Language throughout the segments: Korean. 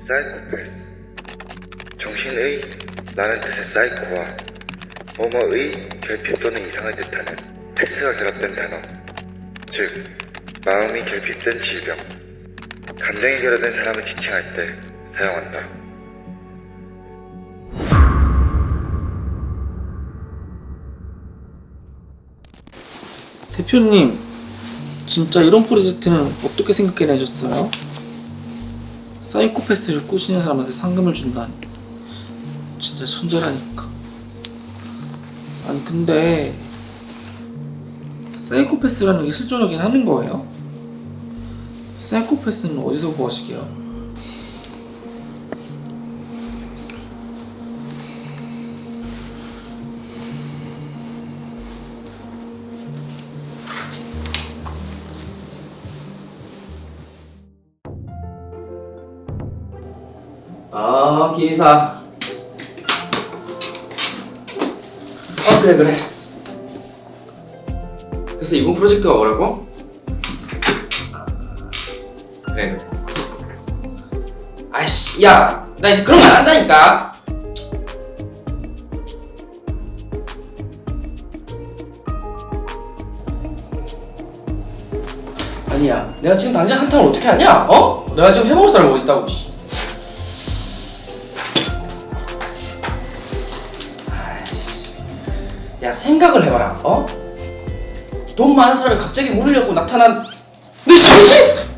사이코패스. 정신의 라는 뜻의 사이코와 뭐뭐의 결핍 또는 이상을 뜻하는 패스가 결합된 단어, 즉 마음이 결핍된 질병, 감정이 결여된 사람을 지칭할 때 사용한다. 대표님, 진짜 이런 프로젝트는 어떻게 생각해내셨어요? 사이코패스를 꼬시는 사람한테 상금을 준다니 진짜 손절하니까. 아니 근데 사이코패스라는 게 실존하긴 하는 거예요? 사이코패스는 어디서 구하시게요? 기사. 그래. 그래서 이번 프로젝트가 뭐라고? 그래. 아이씨, 야, 나 이제 그런 거 안 한다니까. 아니야, 내가 지금 당장 한탕을 어떻게 하냐? 내가 지금 해먹을 사람이 어디 있다고? 야, 생각을 해봐라. 돈 많은 사람이 갑자기 문을 열고 나타난 내 신지?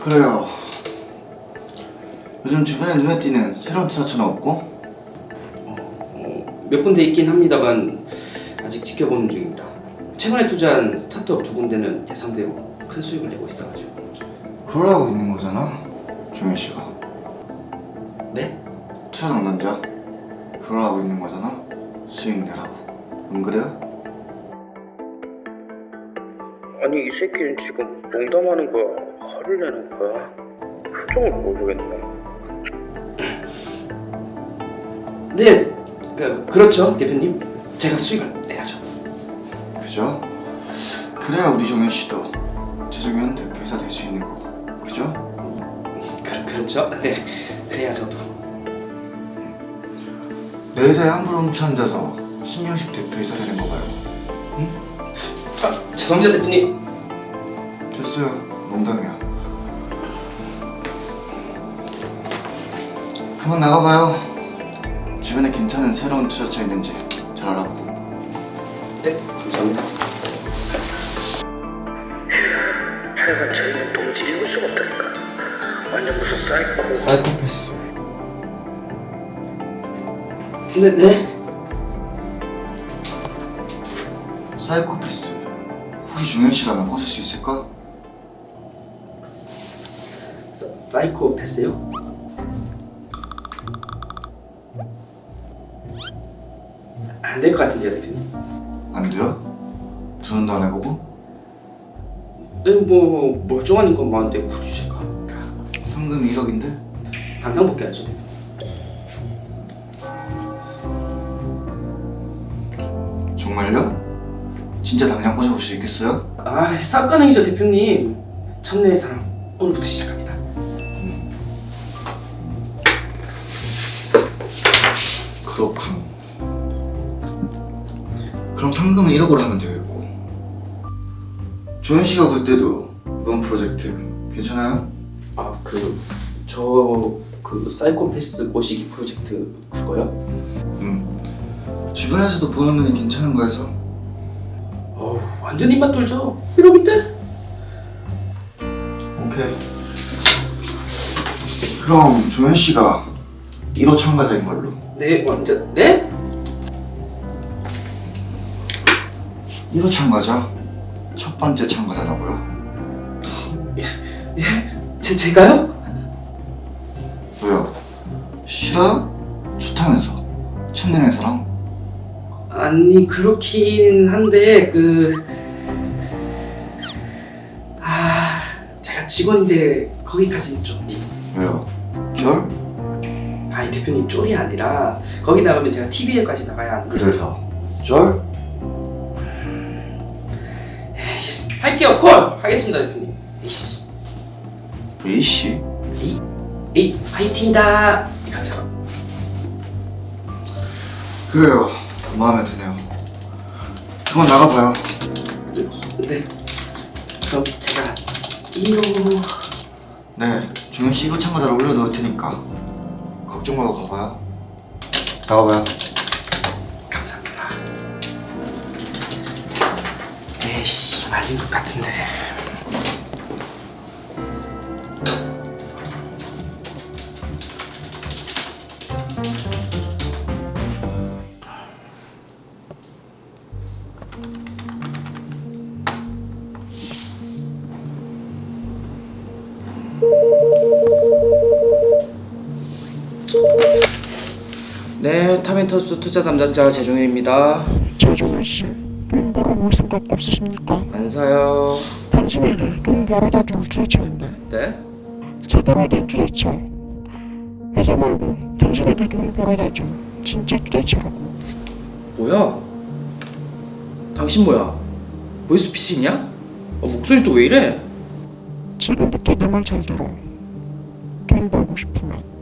그래요. 요즘 주변에 눈에 띄는 새로운 투자처는 없고? 몇 군데 있긴 합니다만 아직 지켜보는 중입니다. 최근에 투자한 스타트업 2군데는 예상대로 큰 수익을 내고 있어가지고. 그러라고 있는 거잖아, 종현 씨가. 네? 투자 장난이야? 그러라고 있는 거잖아, 수익 내라고. 안 그래요? 아니 이 새끼는 지금 농담하는 거야? 화를 내는 거야? 표정을 모르겠네. 네, 그렇죠, 대표님. 제가 수익을 내야죠. 그죠? 그래야 우리 종현 씨도 최종현 대표이사 될 수 있는 거고, 그죠? 그렇죠. 네, 그래야 저도. 내 회사에 함부로 훔쳐앉아서 신명식 대표이사 되는 거 봐요. 응? 죄송합니다, 대표님. 됐어요, 농담이야. 그만 나가봐요. 주변에 괜찮은 새로운 투자처 있는지 잘 알아보고. 네, 감사합니다. 하여간 저희는 도무지 읽을 수가 없다니까. 완전 무슨 사이코패스. 네? 사이코패스. 혹시 종현 씨라면 꽂을 수 있을까? 사이코패스요? 안 될 것 같은데요, 대표님? 안 돼요? 두 눈도 안 해보고? 네, 뭐 멀쩡한 인건 많은데 굳이 제가 상금이 1억인데? 당장 복귀하죠, 대표님. 정말요? 진짜 당장 꽂아볼 수 있겠어요? 싹 가능이죠, 대표님. 참여의 사람 오늘부터 시작합니다. 그렇군. 그럼 상금은 1억으로 하면 되겠고. 조현 씨가 볼 때도 이번 프로젝트 괜찮아요? 그 사이코패스 꼬시기 프로젝트 그거요? 주변에서도 보는 눈이 괜찮은 거여서. 완전 입맛 돌죠. 1억인데? 오케이. 그럼 조현 씨가 1호 참가자인 걸로. 네, 완전. 네? 1호 참가자? 첫 번째 참가자라고요? 제가요? 싫어요? 좋다면서. 첫눈의 사랑? 아니 그렇긴 한데 제가 직원인데 거기까지는 좀. 왜요? 절? 아니 대표님 쫄이 아니라 거기 나가면 제가 TV에까지 나가야 하는데. 그래서 절? 할게요. 콜 하겠습니다 대표님. 이씨. A씨? 에이 화이팅이다 이거처럼. 그래요. 마음에 드네요. 그만 나가봐요. 네. 그럼 제가 1호. 네, 종현씨 이거 참가자를 올려놓을 테니까 걱정 말고 가봐요. 나가봐요. 감사합니다. 에이씨 말린 것 같은데. 네, 타멘터스 투자 담당자 재종현입니다. 최종현 씨, 돈 벌어볼 생각 없으십니까? 안 사요. 당신에게 돈 벌어다 줄 투자차인데 네? 제대로 된 투자차. 회사 말고 당신에게 돈 벌어다 줄 진짜 투자차라고. 뭐야? 당신 뭐야? 보이스피싱이야? 목소리 또 왜 이래? 지금부터 내 말 잘 들어. 돈 벌고 싶으면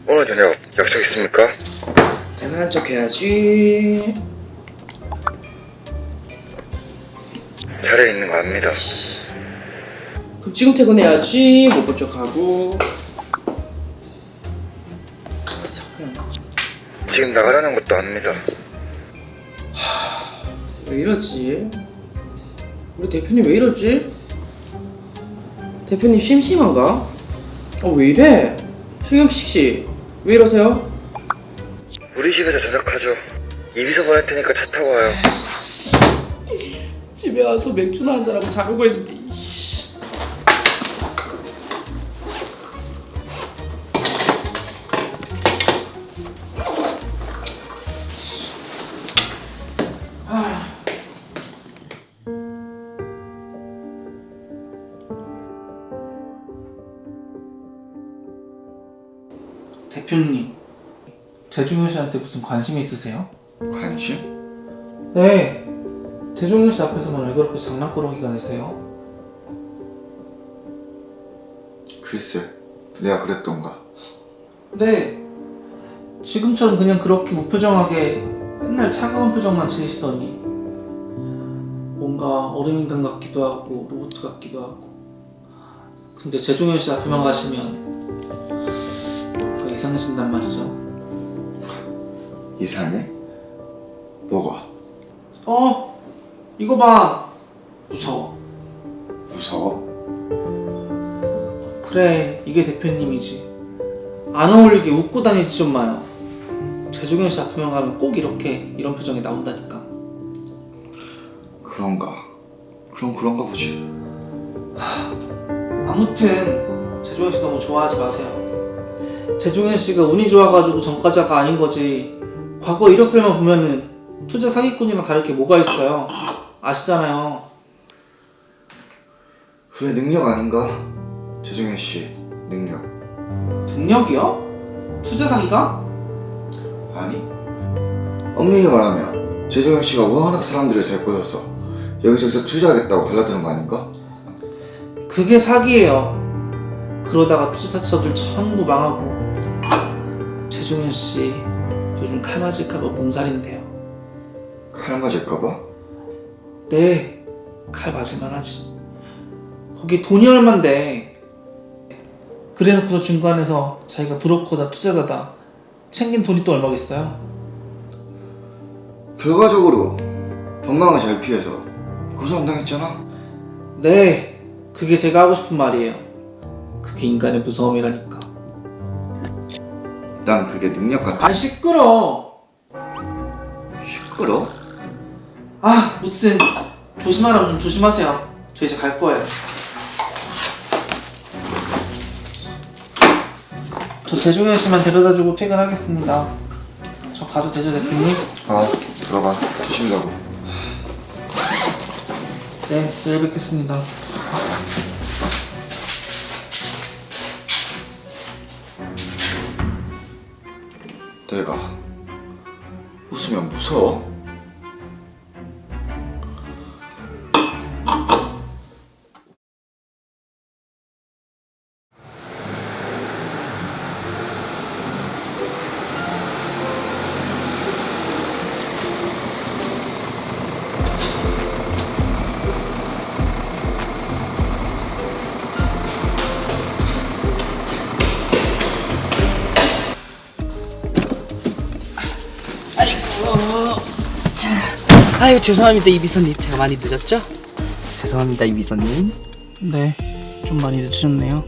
오늘 저녁 약속 있습니까? 대단한 척 해야지. 자리에 있는 거 압니다. 그럼 지금 퇴근해야지. 못 본 척하고. 잠깐. 지금 나가라는 것도 압니다. 왜 이러지? 우리 대표님 왜 이러지? 대표님 심심한가? 왜 이래? 신경식 씨, 왜 이러세요? 우리 집에서 저녁하죠. 이비서 보낼 테니까 차 타고 와요. 집에 와서 맥주나 한잔하고 자려고 했는데. 대표님, 재종현 씨한테 무슨 관심이 있으세요? 관심? 네. 재종현 씨 앞에서만 왜 그렇게 장난꾸러기가 되세요? 글쎄, 내가 그랬던가. 네. 지금처럼 그냥 그렇게 무표정하게 맨날 차가운 표정만 지으시더니 뭔가 얼음인간 같기도 하고 로봇 같기도 하고. 근데 재종현 씨 앞에만 가시면 뭔가 이상해진단 말이죠. 이상해? 뭐가? 이거 봐. 무서워. 무서워? 그래, 이게 대표님이지. 안 어울리게 웃고 다니지 좀 마요. 재종현 씨 앞에만 가면 꼭 이런 표정이 나온다니까. 그런가? 그럼 그런가 보지. 아무튼 재종현 씨 너무 좋아하지 마세요. 재종현 씨가 운이 좋아가지고 전과자가 아닌 거지. 과거 이력들만 보면은 투자 사기꾼이랑 다를 게 뭐가 있어요. 아시잖아요. 그의 능력 아닌가? 재종현 씨 능력. 능력이요? 투자 사기가? 아니? 엄밀히 말하면 재종현 씨가 워낙 사람들을 잘 꼬셔서 여기저기서 투자하겠다고 달라드는 거 아닌가? 그게 사기예요. 그러다가 투자처들 전부 망하고. 재종현 씨 요즘 칼 맞을까봐 몸살인데요. 칼 맞을까봐? 네, 칼 맞을만 하지. 거기 돈이 얼만데. 그래놓고서 중간에서 자기가 브로커다 투자자다 챙긴 돈이 또 얼마겠어요? 결과적으로 법망을 잘 피해서 고소 안 당했잖아? 네, 그게 제가 하고 싶은 말이에요. 그게 인간의 무서움이라니까. 난 그게 능력 같아. 아 시끄러. 시끄러? 아 무슨 조심하라면 좀 조심하세요. 저 이제 갈 거예요. 저 재종현 씨만 데려다주고 퇴근하겠습니다. 저 가도 되죠 대표님? 들어가. 조심히 가고. 네, 내일 뵙겠습니다. 내가 웃으면 무서워? 아유 죄송합니다 이비서님. 제가 많이 늦었죠? 죄송합니다 이비서님. 네, 좀 많이 늦으셨네요.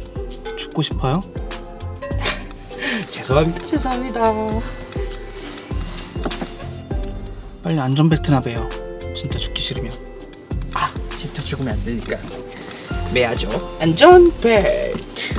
죽고 싶어요? 죄송합니다. 빨리 안전벨트나 매요. 진짜 죽기 싫으면. 아 진짜 죽으면 안 되니까 매야죠. 안전벨트.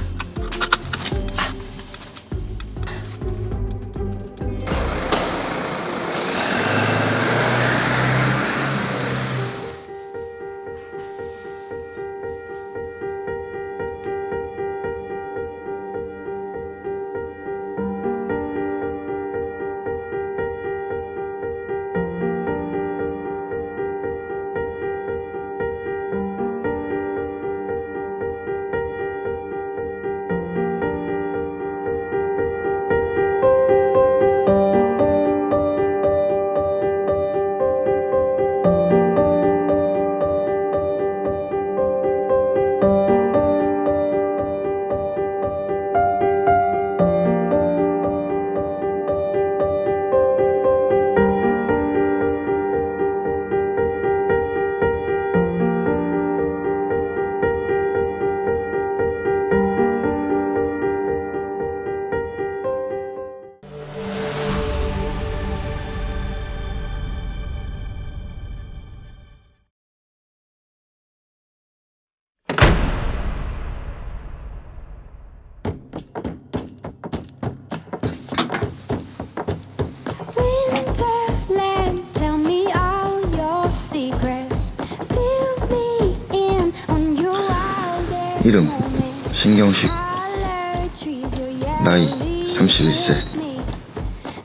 Winterland, tell me all your secrets. Fill me in on your wildest 이름 moments. 신경식. Color trees, your 나이 yellow 31세. leaves.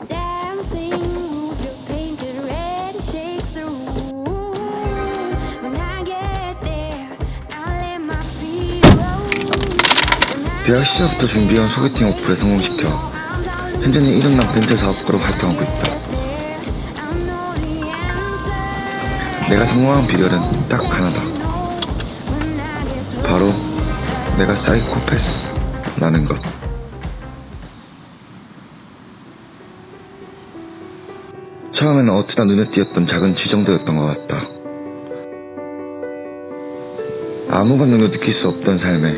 Dancing moves, your painted red shakes the room. When I get there, I'll let my feet roll. 대학 시절부터 준비해온 소개팅 어플을 성공시켜 현재는 이름난 벤처 사업가로 활동하고 있다. 내가 성공한 비결은 딱 하나다. 바로 내가 사이코패스라는 것. 처음에는 어찌나 눈에 띄었던 작은 지정도였던 것 같다. 아무 반응도 느낄 수 없던 삶에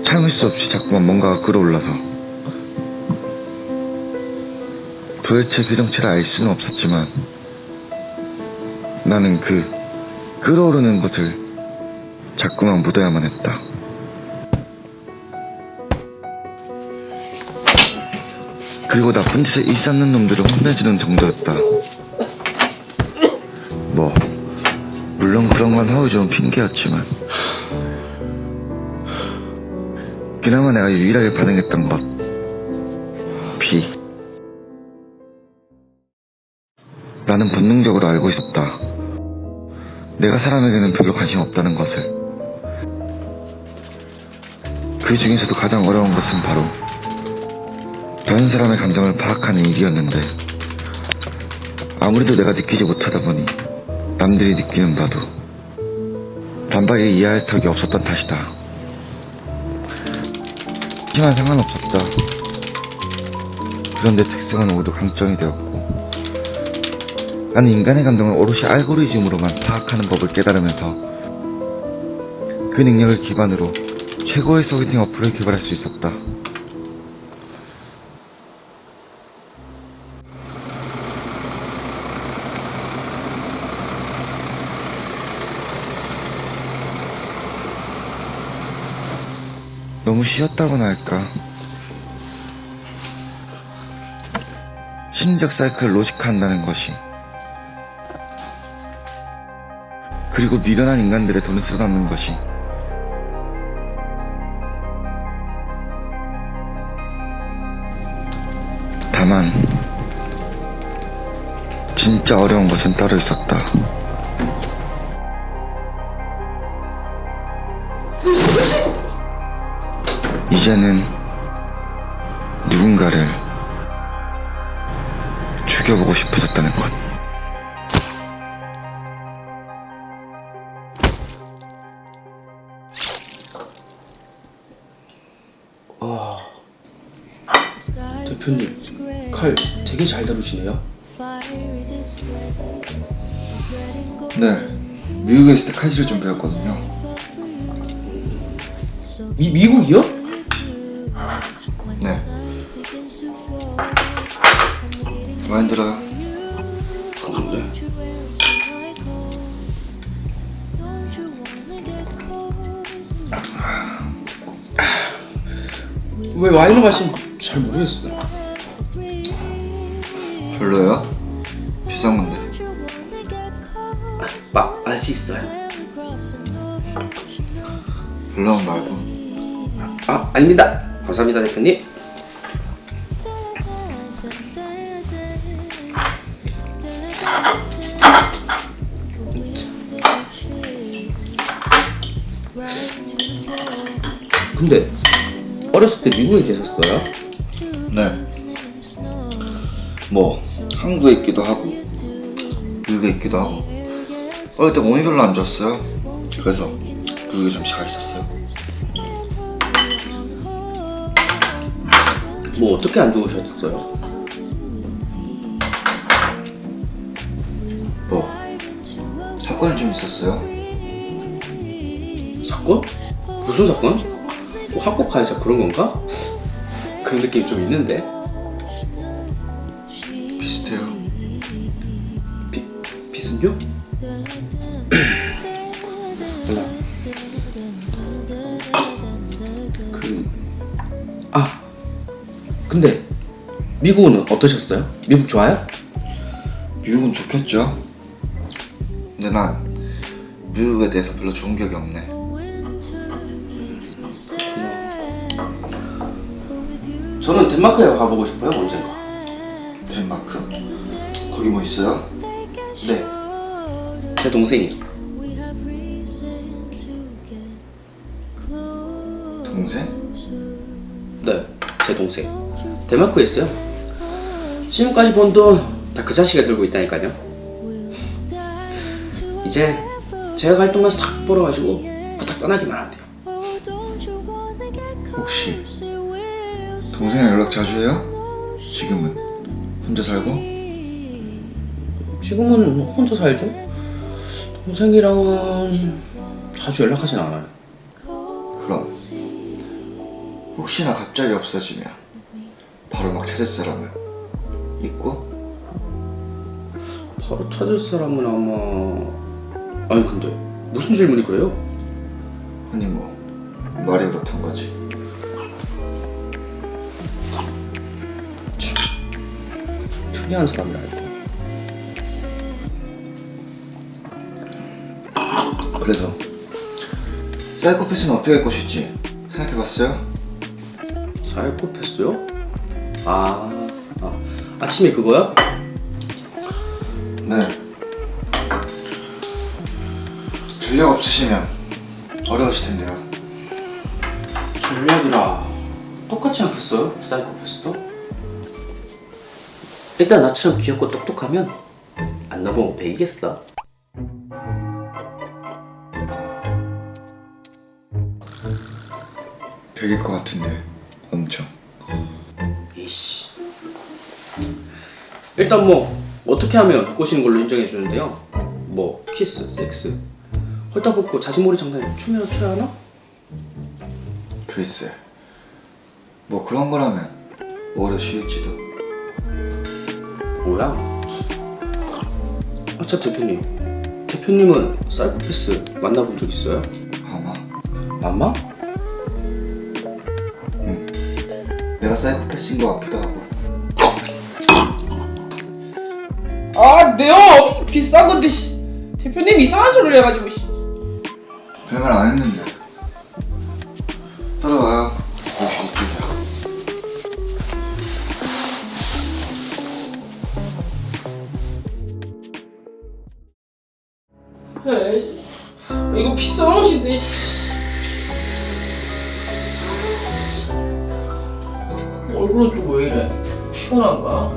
참을 수 없이 자꾸만 뭔가가 끌어올라서 도대체 그 정체를 알 수는 없었지만 나는 그 끌어오르는 것을 자꾸만 묻어야만 했다. 그리고 나쁜 짓을 일삼는 놈들을 혼내주는 정도였다. 뭐 물론 그런 건 하루 좋은 핑계였지만 그나마 내가 유일하게 반응했던 것 B. 나는 본능적으로 알고 있었다. 내가 사람에게는 별로 관심 없다는 것을. 그 중에서도 가장 어려운 것은 바로 다른 사람의 감정을 파악하는 일이었는데 아무래도 내가 느끼지 못하다 보니 남들이 느끼는 바도 단박에 이해할 턱이 없었던 탓이다. 하지만 상관없었다. 그런데 특성은 모두 강점이 되었고 나는 인간의 감정을 오롯이 알고리즘으로만 파악하는 법을 깨달으면서 그 능력을 기반으로 최고의 소개팅 어플을 개발할 수 있었다. 너무 쉬웠다고나 할까. 심리적 사이클을 로직화한다는 것이, 그리고 미련한 인간들의 돈을 쏟아놓는 것이 다만 진짜 어려운 것은 따로 있었다. 이제는 누군가를 죽여보고 싶어졌다는 것. 대표님, 칼 되게 잘 다루시네요. 네, 미국에 있을 때 칼질을 좀 배웠거든요. 미국이요? 네, 많이 들어요. 네. 왜 와인을 마시면 잘 모르겠어요. 별로예요? 비싼 건데. 맛있어요. 별로는 말고. 아닙니다. 감사합니다, 대표님. 근데 어렸을 때 미국에 계셨어요? 네. 뭐 한국에 있기도 하고 미국에 있기도 하고. 어릴 때 몸이 별로 안 좋았어요. 그래서 미국에 잠시 가 있었어요. 뭐 어떻게 안 좋으셨어요? 뭐 사건이 좀 있었어요. 사건? 무슨 사건? 뭐 학교 가해자 그런 건가? 그런 느낌이 좀 있는데. 비슷해요. 비슷요? 몰라. 근데 미국은 어떠셨어요? 미국 좋아요? 미국은 좋겠죠. 근데 난 미국에 대해서 별로 좋은 기억이 없네. 저는 덴마크에 가보고 싶어요, 언젠가. 덴마크? 거기 뭐 있어요? 네. 제 동생이. 동생? 네, 제 동생. 덴마크에 있어요. 지금까지 번 돈 다 그 자식이 들고 있다니까요. 이제 제가 갈 동안에서 다 벌어가지고 부탁 떠나기만 하면 돼요. 혹시 동생이랑 연락 자주 해요? 지금은 혼자 살고? 지금은 혼자 살죠. 동생이랑은 자주 연락하진 않아요. 그럼 혹시나 갑자기 없어지면 바로 막 찾을 사람은 있고? 바로 찾을 사람은 아마... 아니 근데 무슨 질문이 그래요? 아니 뭐 말이 그렇단 거지. 특이한 사람이랄까. 그래서 사이코패스는 어떻게 할 것일지 생각해봤어요? 사이코패스요? 아침에 그거요? 네. 전략 없으시면 어려우실 텐데요. 전략이라 똑같지 않겠어요? 사이코패스도? 일단 나처럼 귀엽고 똑똑하면 안 넘어오면 배이겠어. 백일 것 같은데 엄청. 이씨. 일단 뭐 어떻게 하면 꼬시는 걸로 인정해 주는데요. 뭐 키스, 섹스, 헐떡벗고 자진몰이 장난에 춤이라도 춰야 하나? 글쎄 뭐 그런 거라면 오히려 쉬울지도. 뭐야? 참 대표님은 사이코패스 만나본 적 있어요? 아마. 아마? 내가 사이코패스인 것 같기도 하고. 아, 네요. 비싼 건데 대표님 이상한 소리를 해가지고 별말 안 했는데. 따라와요. 역시 이쪽이야. 에이, 이거 비싼 옷인데 얼굴은 또 왜 이래? 피곤한가?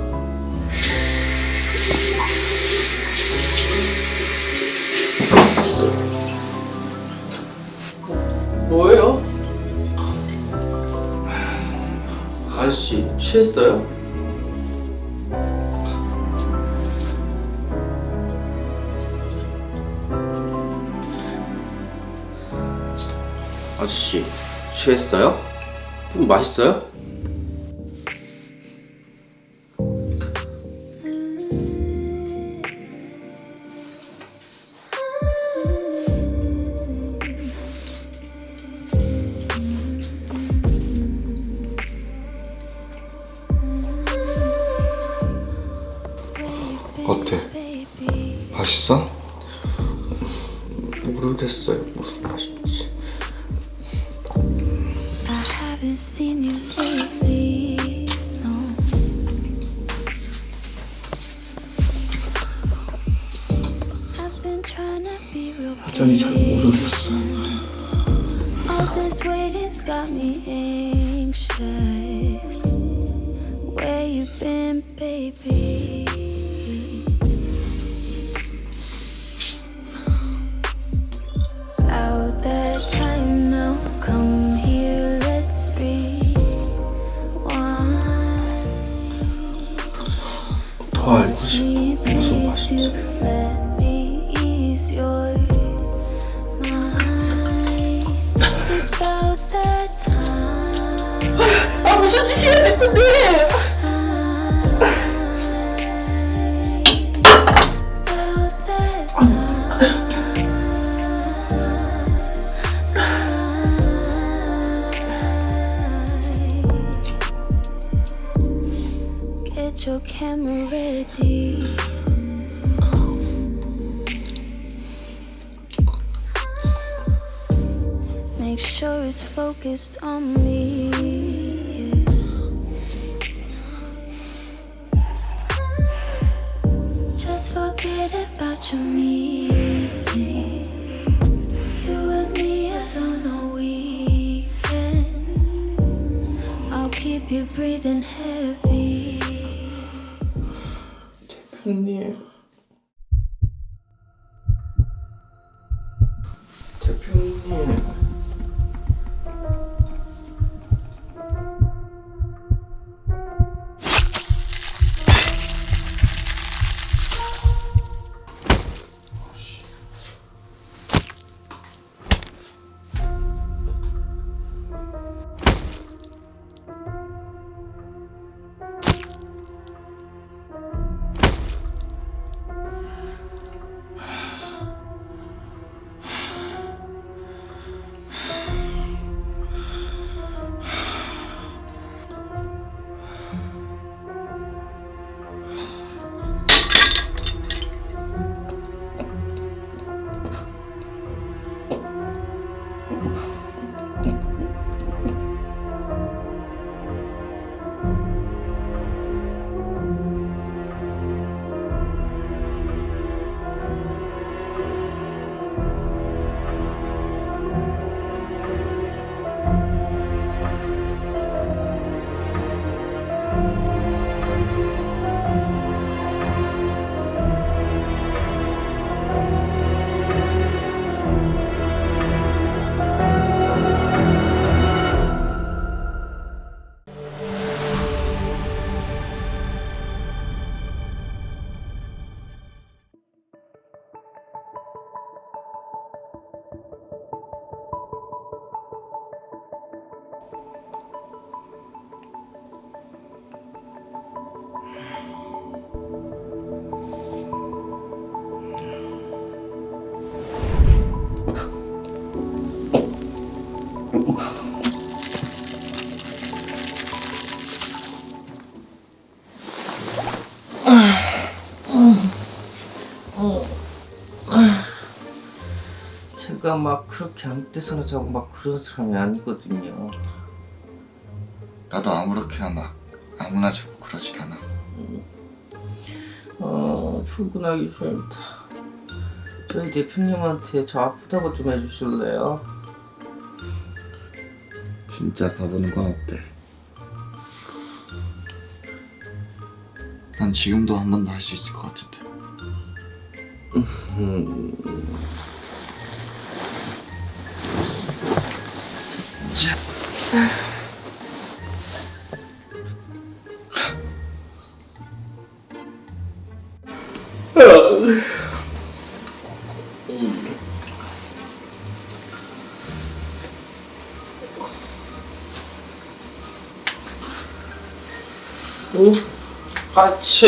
뭐예요? 아저씨 취했어요? 아저씨 취했어요? 좀 맛있어요? 어때? 맛있어? 모르겠어요 무슨 맛인지. I haven't seen you lately, no. I've been trying to be real 여전히 잘 모르겠어. All this waiting's got me anxious. Where you been, baby? Out that time now, come here, let's rewind. 더 알고 싶어. 무슨 Please, you 맛인지. let me ease your mind. It's about that time. 아 무슨 짓이야 대표님? About that time. Get your camera ready. Make sure it's focused on me. Just forget about your meeting. You and me alone all weekend. I'll keep you breathing heavy. 대표님. 대표님. 제가 막 그렇게 아무 때서나 자고 막 그런 사람이 아니거든요. 나도 아무렇게나 막 아무나 자고 그러진 않아. 출근하기 싫다. 저희 대표님한테 저 아프다고 좀 해주실래요? 진짜 가보는 건 어때? 난 지금도 한 번 더 할 수 있을 것 같은데. 같이.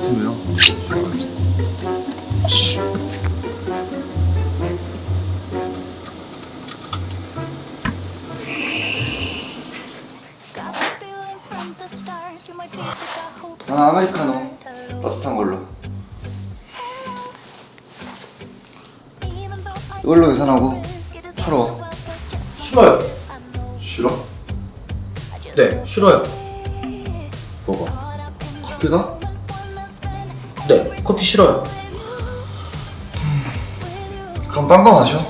왜요? 난 아메리카노 따뜻한 걸로. 이걸로 계산하고 팔어. 싫어요. 싫어? 네, 싫어요. 뭐가? 커피가? 네, 커피 싫어요. 그럼 딴 거 마셔.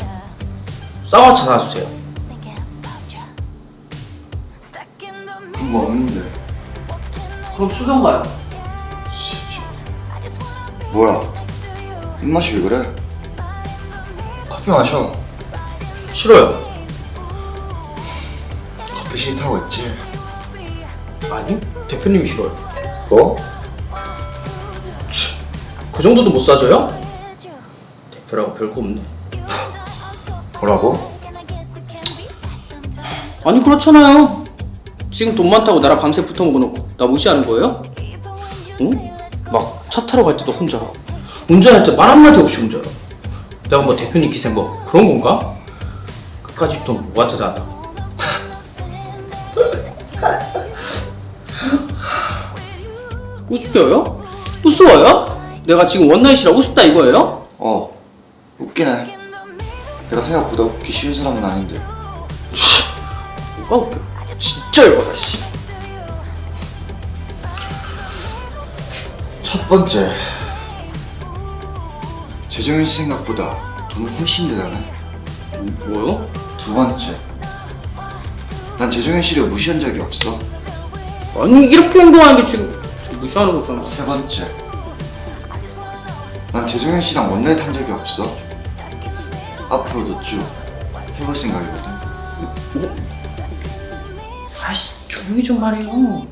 쌍화차 놔주세요. 그런 거 없는데. 그럼 수정가요. 뭐야? 입맛이 왜 그래? 커피 마셔. 싫어요. 커피 싫다고 했지? 아니, 대표님이 싫어요. 뭐? 그 정도도 못 사줘요? 대표라고 별거 없네. 뭐라고? 아니 그렇잖아요. 지금 돈 많다고 나랑 밤새 붙어 먹어놓고 나 무시하는 거예요? 응? 막 차 타러 갈 때도 혼자 운전할 때 말 한마디 없이 운전해. 내가 뭐 대표님 기생 뭐 그런 건가? 그까지 돈 뭐가 대단하다. 우습게요? 우스워요? 내가 지금 원나잇이라 우습다 이거예요? 웃기네. 내가 생각보다 웃기 쉬운 사람은 아닌데. 뭐가 웃겨? 진짜 열받아 씨. 첫 번째, 재정인 씨 생각보다 돈 훨씬 대단해. 뭐요? 두 번째, 난 재정인 씨를 무시한 적이 없어. 아니 이렇게 행동하는 게 지금 저 무시하는 거잖아. 세 번째, 난 재정인 씨랑 원나잇 한 적이 없어. 앞으로도 쭉 해볼 생각이거든. 아씨 조용히 좀 말해요.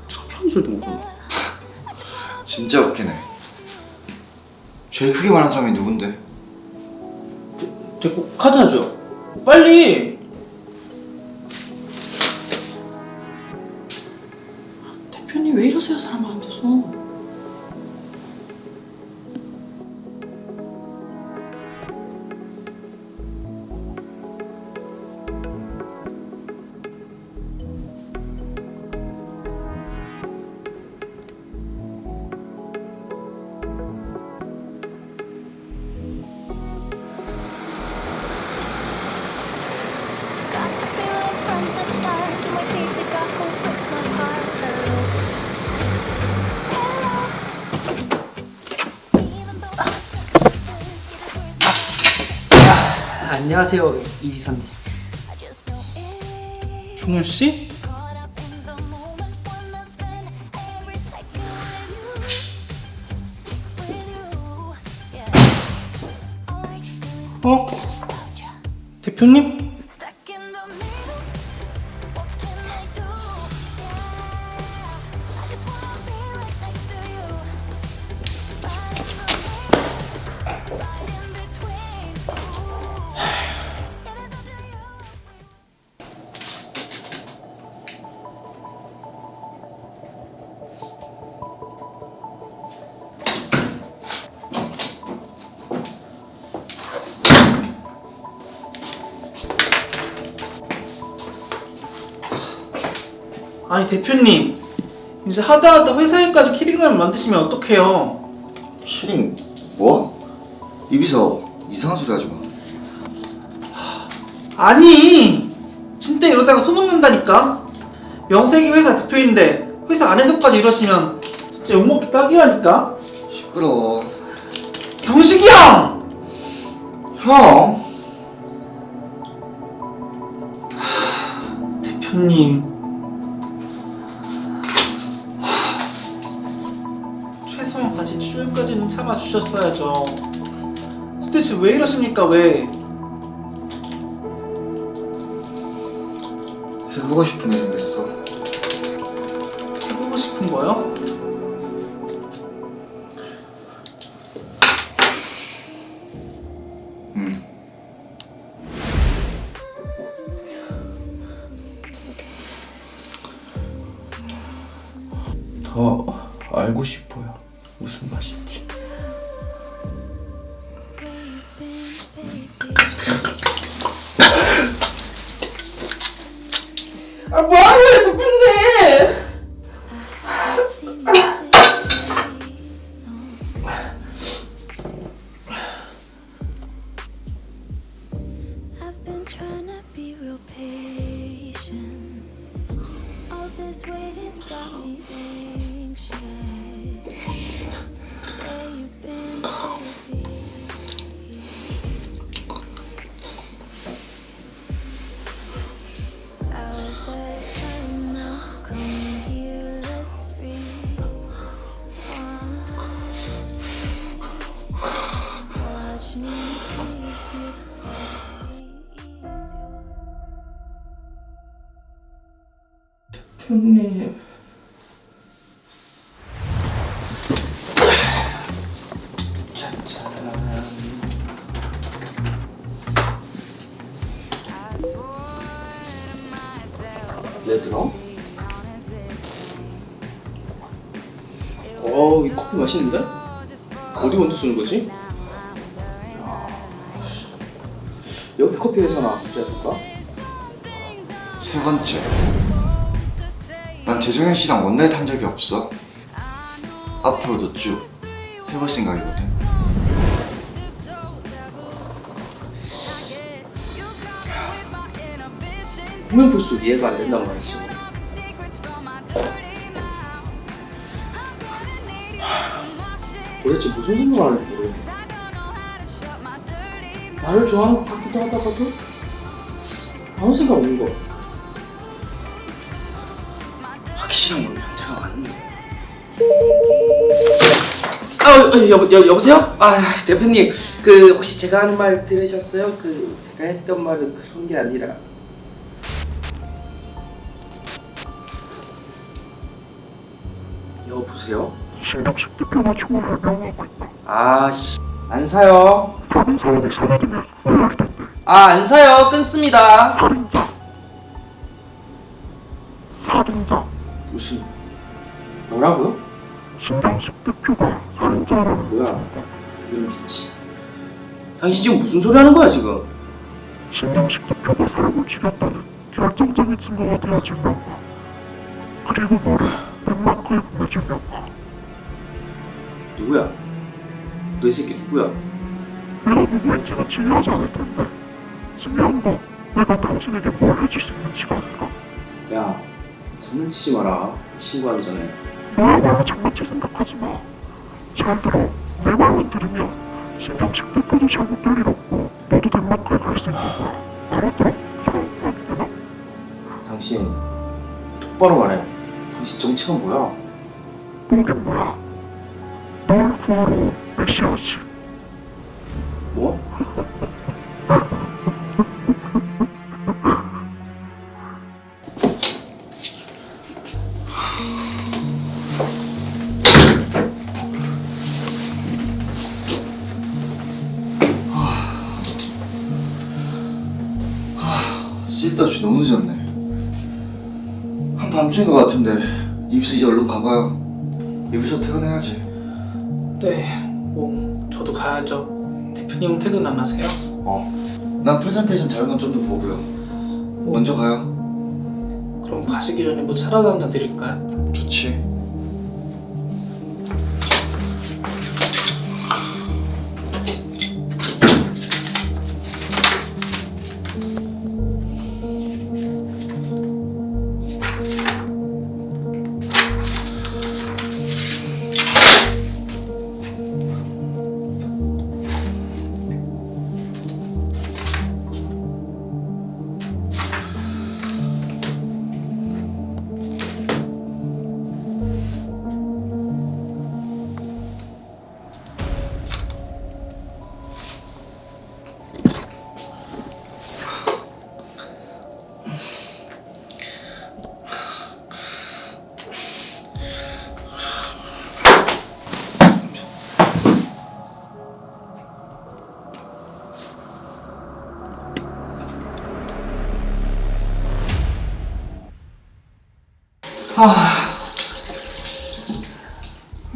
창피한 줄도 모르네. 진짜 웃기네. 제일 크게 말한 사람이 누군데? 됐고 카드나 줘요. 빨리. 대표님 왜 이러세요 사람 앉아서. 안녕하세요 이비선님. 종현 씨? 대표님? 아니 대표님, 이제 하다하다 회사 일까지 키링을 만드시면 어떡해요? 키링 뭐? 이비서 이상한 소리 하지 마. 아니 진짜 이러다가 소문난다니까. 명색이 회사 대표인데 회사 안에서까지 이러시면 진짜 욕먹기 딱이라니까. 시끄러워. 경식이 형! 형. 대표님, 최소한까지 출혈까지는 참아주셨어야죠. 도대체 왜 이러십니까? 왜? 해보고 싶은 게 생겼어. 해보고 싶은 거요? 더 알고 싶어요. 무슨 맛인지. 아 뭐하는 거야 대표님? I've been trying to be real patient. All this waiting's got me anxious. Where you been, baby? Out the time now, come here, let's rewind. Watch me kiss you, let me ease your. 대표님. 얘들아? 이 커피 맛있는데? 어디 원두 쓰는 거지? 여기 커피 회사나 투자해볼까? 세 번째. 난 재정현 씨랑 원나잇 한 적이 없어. 앞으로도 쭉 해볼 생각이거든. 보면 볼수록 이해가 안 된단 말이지. 도대체 무슨 생각을 하는지 모르겠네. 나를 좋아하는 것 같기도 하다가도 아무 생각 없는 거. 확실한 건 남자가 맞는데. 여보세요? 대표님, 혹시 제가 하는 말 들으셨어요? 제가 했던 말은 그런 게 아니라. 여보세요? 신경식 대표가 총을 명하고 있다. 안 사요. 다른 사람이 사라지면 연락이 된대. 안 사요. 끊습니다. 살인자. 살인자. 무슨, 뭐라고요? 신경식 대표가 살인자라는 뭐야? 이런 미친. 당신 지금 무슨 소리 하는 거야 지금? 신경식 대표가 사람을 죽였다는 결정적인 증거가 되어진 명과 그리고 너를 덴마크에 보내준 명과 누구야? 너 이 새끼 누구야? 내가 누구인지는 중요하지 않을 텐데 중요한 건 내가 당신에게 뭘 해줄 수 있는지가 아닐까. 야, 장난치지 마라. 신고하기 전에. 너의 말을 장난치 생각하지 마. 잘 들어. 내 말만 들으면 신경식 대표도 잘못될 일 없고 너도 덴마크에 갈 수 있는 거야. 알았어? 서운하게 되나? 당신 똑바로 말해. 당신 정체가 뭐야? 뭐긴 뭐야. 널 구하러 온 메시아지. 뭐? 쓸데없이 너무 늦었네. 한밤중인 것 같은데 이비서 이제 얼른 가봐요. 여기서 퇴근해야지. 네, 뭐 저도 가야죠. 대표님은 퇴근 안 하세요? 난 프레젠테이션 자료만 좀 더 보고요. 먼저 가요. 그럼 그럼 가시기 전에 뭐 차라도 한잔 드릴까요? 좋지.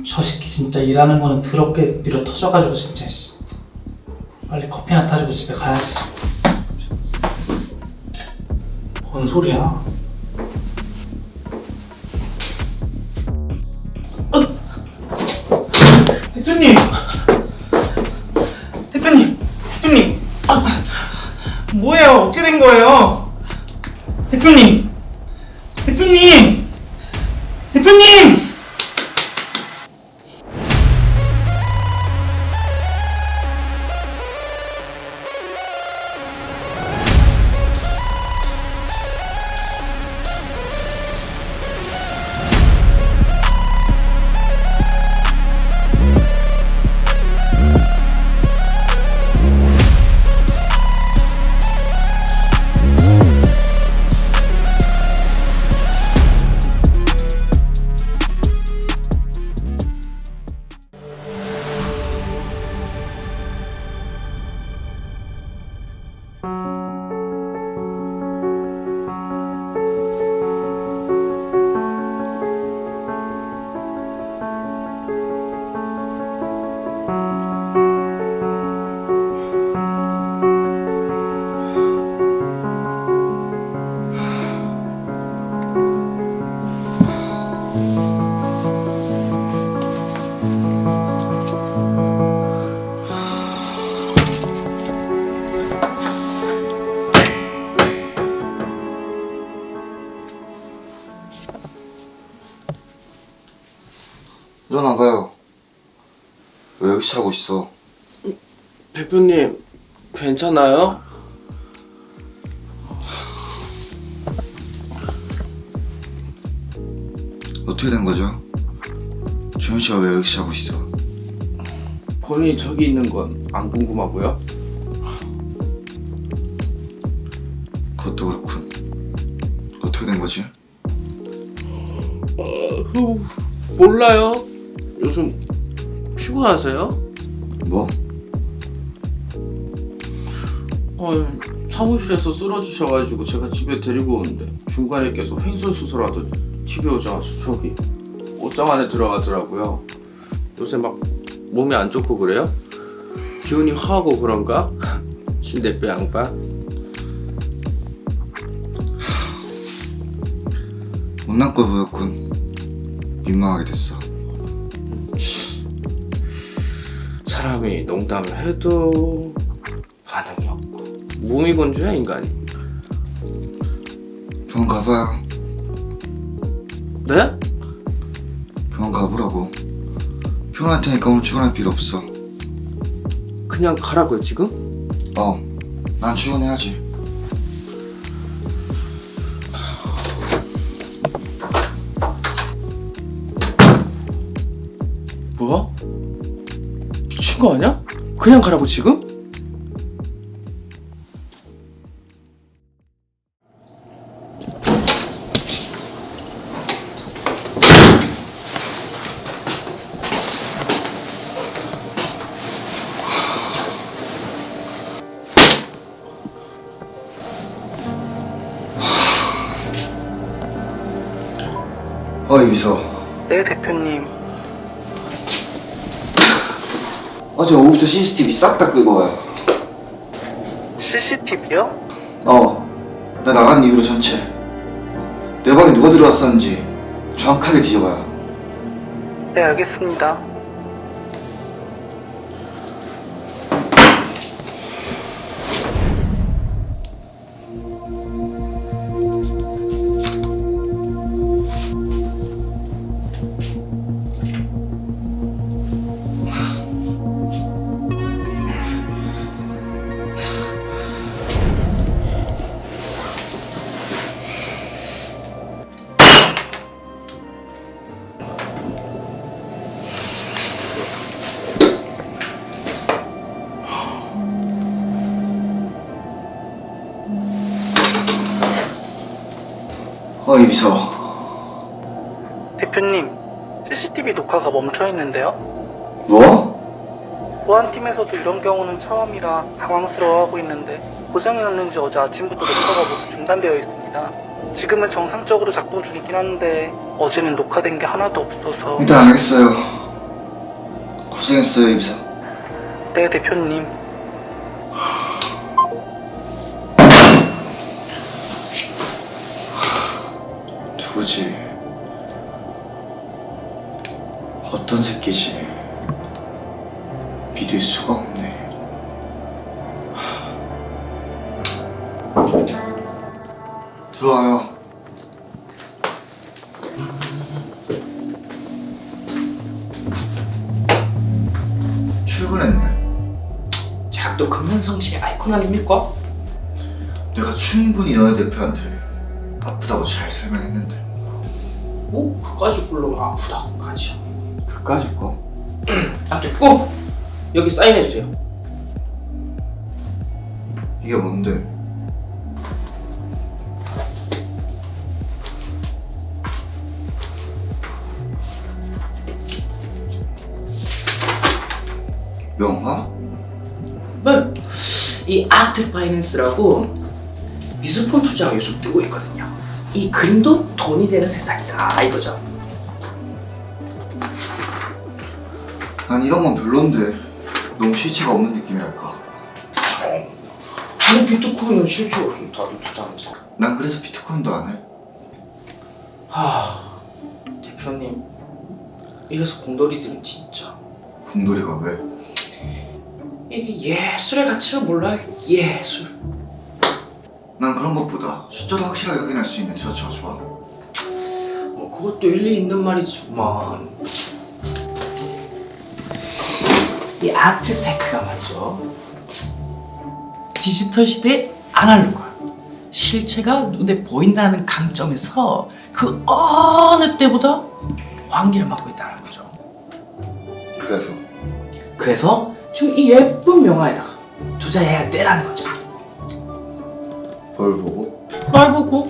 저 새끼 진짜 일하는 거는 더럽게 밀어 터져가지고 진짜 씨. 빨리 커피나 타주고 집에 가야지. 뭔 소리야? 대표님! 대표님! 뭐예요? 어떻게 된 거예요? 대표님! 일어나봐요. 왜 여기 자고 있어? 대표님 괜찮아요? 어떻게 된 거죠? 조현 씨가 왜 여기 자고 있어? 본인이 저기 있는 건 안 궁금하고요. 그것도 그렇군. 어떻게 된 거지? 몰라요. 요즘 피곤하세요? 뭐? 사무실에서 쓰러지셔가지고 제가 집에 데리고 오는데 중간에 계속 횡설수설하더니 집에 오자마자 저기 옷장 안에 들어가더라고요. 요새 막 몸이 안 좋고 그래요? 기운이 화하고 그런가? 신대뼈 양반? 못난 꼴 보였군. 민망하게 됐어. 사람이 농담을 해도 반응이 없고 몸이 건조야 인간이. 그만 가봐요. 네? 그만 가보라고. 피곤할 테니까 오늘 출근할 필요 없어. 그냥 가라고요 지금? 난 출근해야지. 뭐야? 미친 거 아니야? 그냥 가라고 지금? 이비서. 네 대표님. 어제 오후부터 CCTV 싹 다 끄고 와요. CCTV요? 나 나간 이후로 전체. 내 방에 누가 들어왔었는지 정확하게 뒤져봐요. 네, 알겠습니다. 이비서. 대표님, CCTV 녹화가 멈춰 있는데요. 뭐? 보안팀에서도 이런 경우는 처음이라 당황스러워하고 있는데 고장이 났는지 어제 아침부터 녹화가 모두 중단되어 있습니다. 지금은 정상적으로 작동 중이긴 한데 어제는 녹화된 게 하나도 없어서. 일단 알겠어요. 고생했어요, 이비서. 네, 대표님. 누구지? 어떤 새끼지? 믿을 수가 없네. 들어와요. 출근했네. 제가 또 금연성시의 아이콘 아닙니까? 내가 충분히 너네 대표한테 아프다고 잘 설명했는데. 뭐 그까지 불러면 아프다고까지요. 그까짓 거? 아 됐고 여기 사인해주세요. 이게 뭔데? 명화? 네. 이 아트 파이낸스라고 미술품 투자가 요즘 뜨고 있거든요. 이 그림도 돈이 되는 세상이다 이거죠. 난 이런 건 별론데 너무 실체가 없는 느낌이랄까. 뭐 비트코인은 실체가 없어서 다들 투자하는데. 난 그래서 비트코인도 안 해. 대표님 이래서 공돌이들은 진짜 공돌이가 왜? 이게 예술의 가치를 몰라요. 예술. 난 그런 것보다 숫자로 확실하게 확인할 수 있는 리서치가 좋아. 그것도 일리 있는 말이지만 이 아트테크가 말이죠, 디지털 시대의 아날로그, 실체가 눈에 보인다는 강점에서 그 어느 때보다 환기를 맡고 있다는 거죠. 그래서 지금 이 예쁜 명화에다가 투자해야 할 때라는 거죠. 뭘 보고? 날 보고.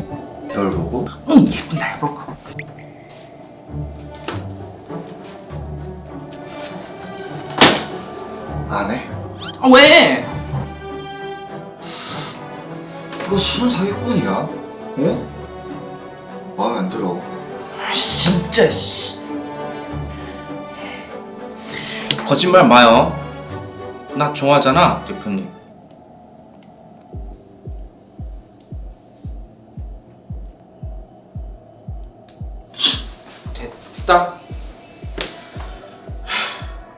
널 보고? 응, 예쁜 날 보고. 안 해? 아, 왜? 그거 순한 사기꾼이야. 어? 마음에 안 들어. 진짜 씨. 거짓말 마요. 나 좋아하잖아, 대표님. 됐다.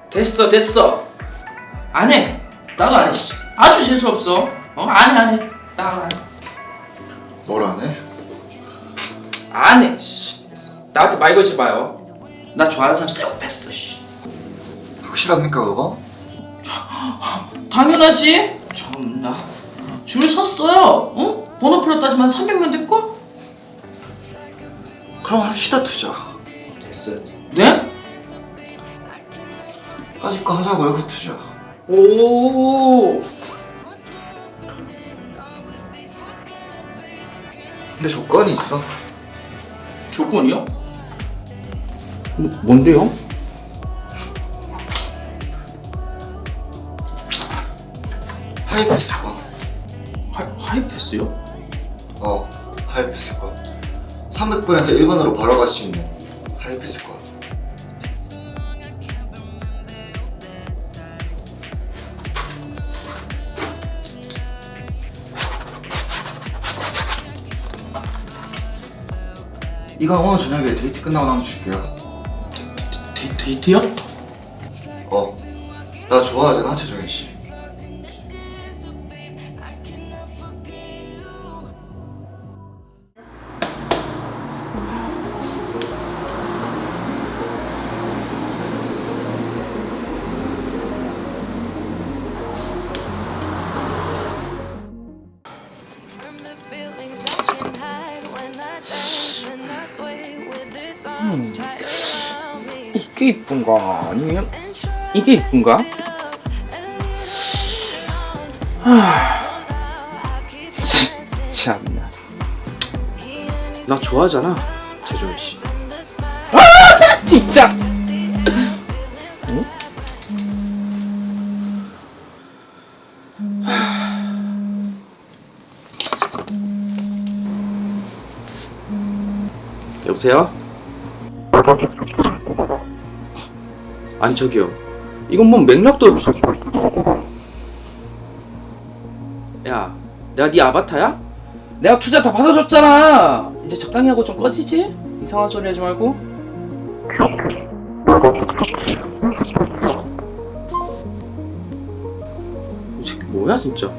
됐어. 안 해. 나도 안 해. 씨. 아주 재수 없어. 안 해. 나 안 해. 뭘 안 해? 안 해. 씨. 나한테 말 걸지 마요. 나 좋아하는 사람 쎄고뺐어. 씨. 확실합니까 그거? 당연하지. 참나. 줄 섰어요. 응? 번호표로 따지면 300명 될걸? 그럼 합시다 투자. 됐어요. 네? 까짓 거 하자고요 그 투자. 오. 근데 조건이 있어. 조건이요? 뭔데요? 하이패스권. 하이패스요? 하이패스권. 300번에서 1번으로 바로 갈 수 있는 하이패스권. 이거 오늘 저녁에 데이트 끝나고 나면 줄게요. 데이트요? 나 좋아하잖아, 최종현 씨. From the feelings I can hide when I dance and I sway with this arms tight around me. 이게 이쁜가? 아니면 And sure 이게 이쁜가? love and leave it on. I'll keep dancing. 참나. He and his 나 좋아하잖아, 재종현 씨. in the smile. 진짜. 여보세요? 아니 저기요. 이건 뭐 맥락도 없이. 야, 내가 네 아바타야? 내가 투자 다 받아줬잖아. 이제 적당히 하고 좀 꺼지지? 이상한 소리 하지 말고. 이 새끼 뭐야 진짜?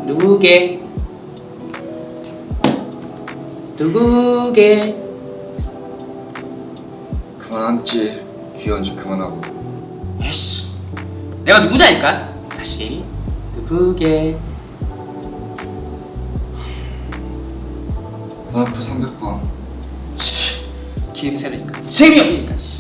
누구게? 누구게? 그만 앉지. 귀여운 짓 그만하고. 에이씨, 내가 누구냐니까? 다시 누구게? 번호표 300번. 김새니까 재미없으니까. 씨.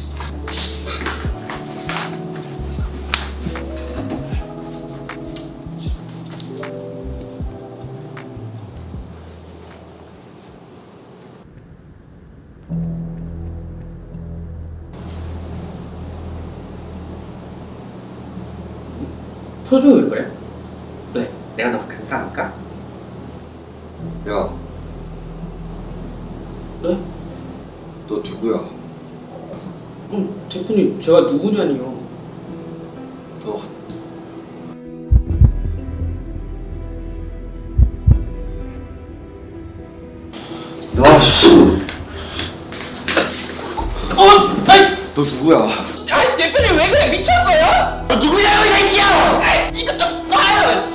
표정이 왜 그래? 왜? 내가 너무 근사한가? 야, 네? 너 누구야? 대표님 제가 누구냐니요. 너 씨. 아이! 너 누구야? 아 대표님 왜 그래 미쳤어요? 누구냐고 이 새끼야! 아, 이거 좀 놔요!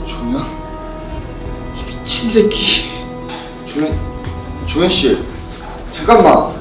종현? 미친 새끼. 종현 씨, 잠깐만.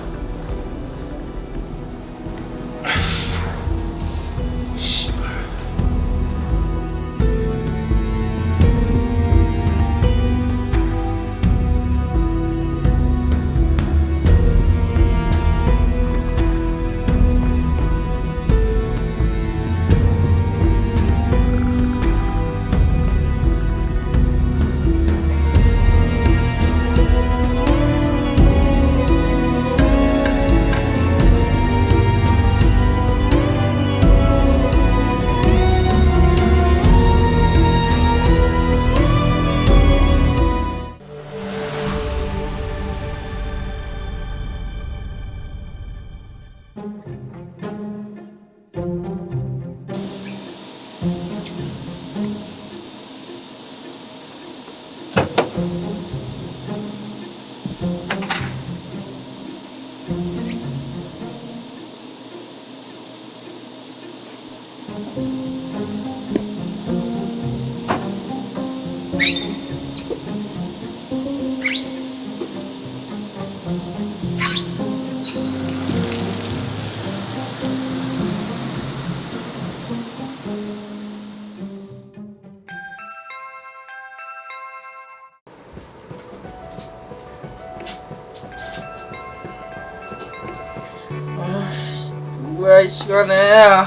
거야 이 시간에?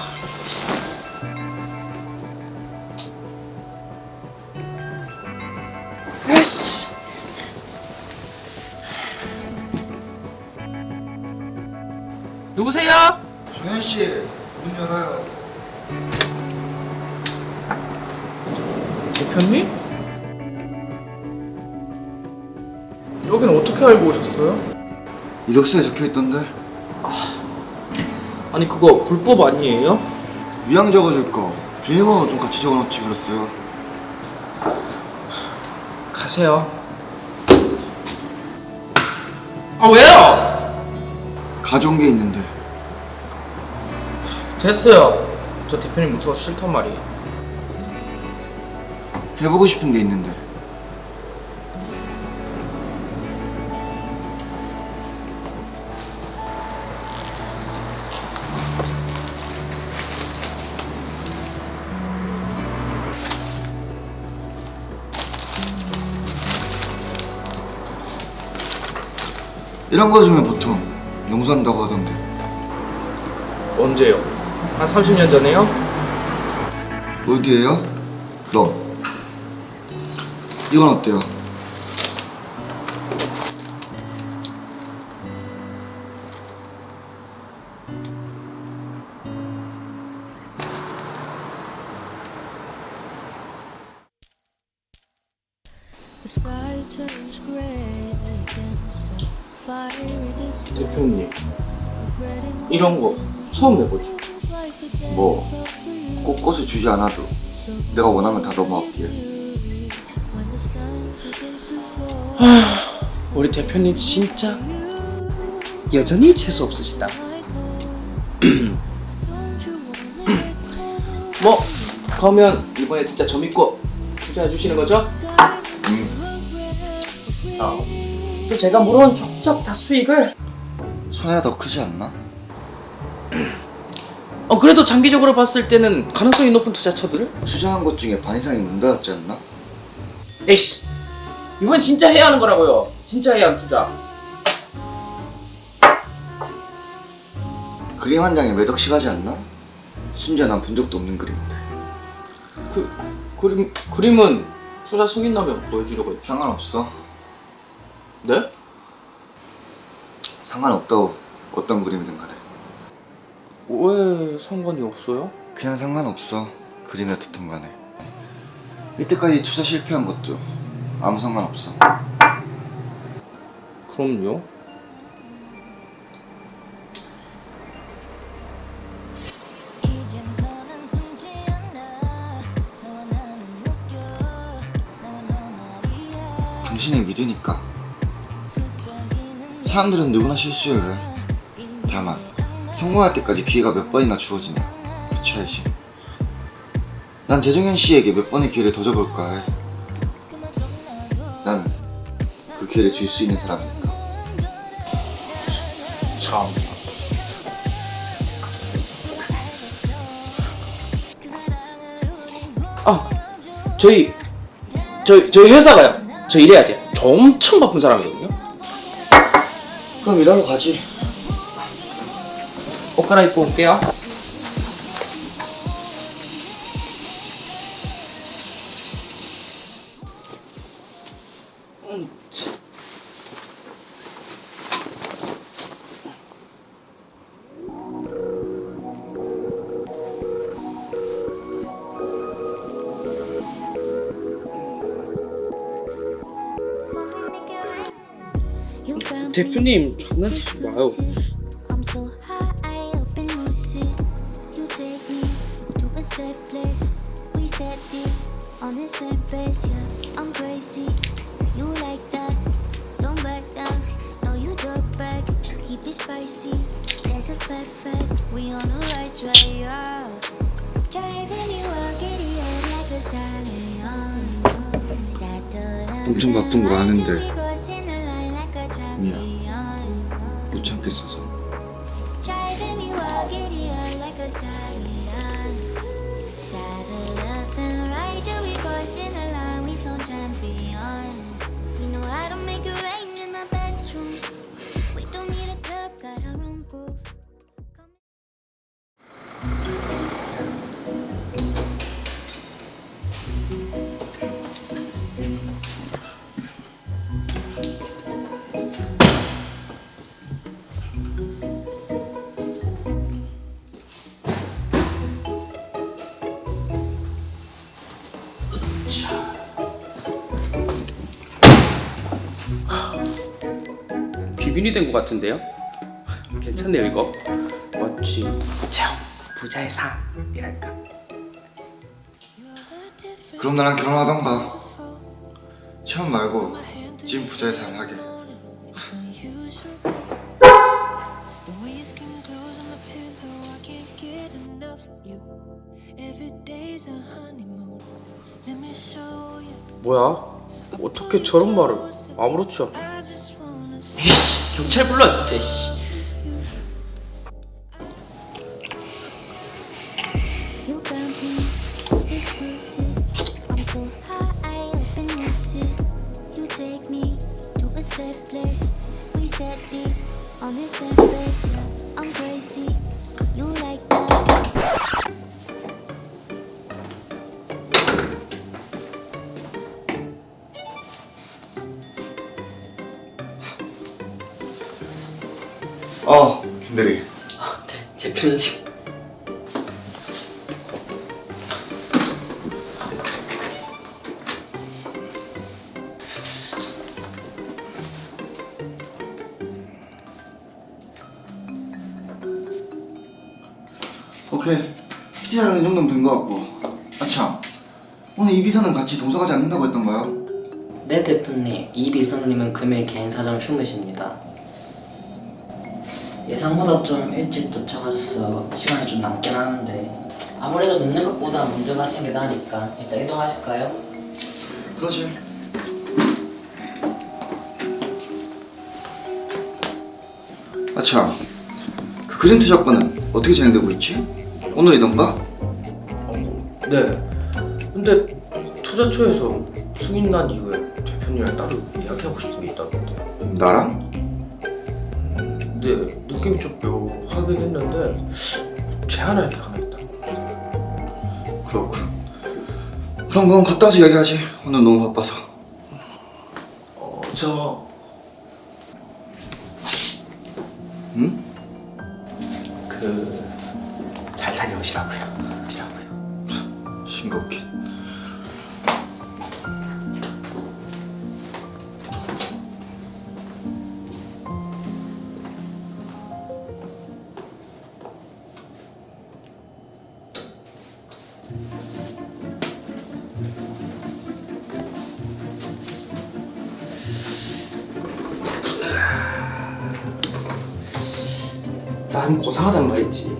에이씨. 누구세요? 종현씨 문 열어요. 대표님? 여기는 어떻게 알고 오셨어요? 이력서에 적혀있던데 아니 그거 불법 아니에요? 위양 적어줄 거 비밀번호 좀 같이 적어놓지 그랬어요. 가세요. 아 왜요? 가져온 게 있는데 됐어요. 저 대표님 무서워서 싫단 말이에요. 해보고 싶은 게 있는데 이런 거 주면 보통 용서한다고 하던데 언제요? 한 30년 전에요? 어디에요? 그럼 이건 어때요? The sky turns gray against the fiery distance. 대표님 이런 거 처음 해보죠. 뭐 꼭 꽃을 주지 않아도 내가 원하면 다 넘어갈게. When the sun begins to fall, 우리 대표님 진짜 여전히 재수 없으시다. don't you wanna 뭐 그러면 이번에 진짜 저 믿고 투자해 주시는 거죠? 또 제가 물어온 족적 다 수익을 손해가 더 크지 않나? 그래도 장기적으로 봤을 때는 가능성이 높은 투자처들을? 투자한 것 중에 반 이상이 문 닫았지 않나? 에이씨 이번 진짜 해야 하는 거라고요. 진짜 해야 하는 투자. 그림 한 장에 몇 억씩 하지 않나? 심지어 난 본 적도 없는 그림인데. 그림은 투자 승인 나면 보여주려고 했죠. 상관없어. 네? 상관없다고. 어떤 그림이든 간에. 왜 상관이 없어요? 그냥 상관없어. 그림이 어떻든 간에. 이때까지 투자 실패한 것도 아무 상관없어. 그럼요. 이젠 더는 숨지 않아. 너와 나는 느껴. 나와 너 말이야. 당신이 믿으니까. 속삭이는 사람들은 누구나 실수를 해. 다만 성공할 때까지 기회가 몇 번이나 주어지냐 그 차이지. 난 재정현 씨에게 몇 번의 기회를 더 줘볼까 해. 난 그 기회를 줄 수 있는 사람이니까. 참. 저희 회사가요. 저 일해야 돼요. 저 엄청 바쁜 사람이거든요. 그럼 일하러 가지. 옷 갈아입고 올게요. 대표님 장난치지 마요. I'm so high up and lucid. You take me to a safe place. We steady on the same pace. Yeah, I'm crazy. You like that? Don't back down. No, you talk back. Keep it spicy. There's a fact. We on the right track. Yeah. Driving you out, getting out like a stallion. 엄청 바쁜 거 아는데 미안. 못 참겠어서. Driving you out, giddy up like a stallion. Saddle up and ride your horse in the line. We some champions. We know how to make it rain in the bedroom. We don't need a club, got our own groove. 대균이 된 것 같은데요? 괜찮네요 이거. 맞지. 참 부자의 삶이랄까. 그럼 나랑 결혼하던가. 시험 말고 찐 부자의 삶 하게. 뭐야? 어떻게 저런 말을 아무렇지 않게. 에이씨 경찰 불러 진짜. 씨. You got me, this is it. I'm so high up in your shit. You take me to a safe place. We steady on the same place. Yeah, I'm crazy. You like that? 김대리. 대표님. 오케이. PT 자료는 이 정도면 된 것 같고. 아참, 오늘 이 비서는 같이 동서 가지 않는다고 했던가요? 네 대표님, 이 비서님은 금일 개인 사정 휴무십니다. 예상보다 좀 일찍 도착하셔서 시간이 좀 남긴 하는데 아무래도 늦는 것보다 먼저 가시는 게 나으니까 일단 이동하실까요? 그러지. 아참, 그 그린 투자건은 어떻게 진행되고 있지? 오늘이던가? 네. 근데 투자처에서 승인 난 이후에 대표님이랑 따로 이야기하고 싶은 게 있다던데. 나랑? 네, 느낌이 좀 묘하긴 했는데 제안할 게 하나 있다. 그렇군. 그럼 그건 갔다 와서 이야기하지. 오늘 너무 바빠서. 응? 잘 다녀오시라고요. 싱겁긴. 난 고상하단 말이지.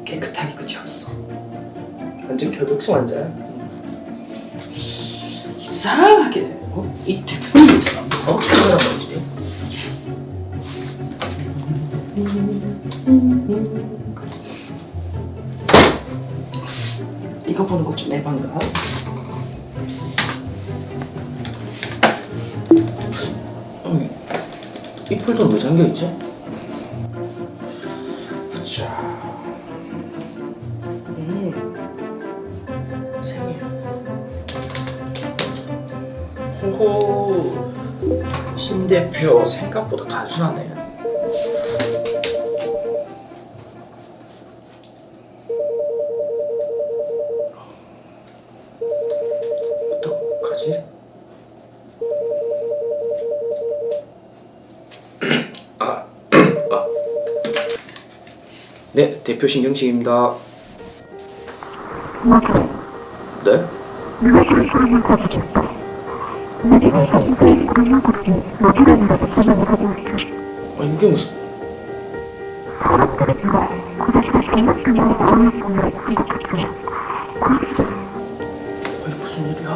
깨끗하게 끝이 없어. 완전 결벽증 환자야. 이상하게 이 대표님 있잖아. 그런 거지. 이거 보는 것 좀 에반가? 이 폴더는 왜 잠겨있지? 자, 생일. 호호, 신 대표 생각보다 단순하네. 어떡하지? 네, 대표 신경식입니다. 네? 이게 무슨? 아니 무슨 일이야?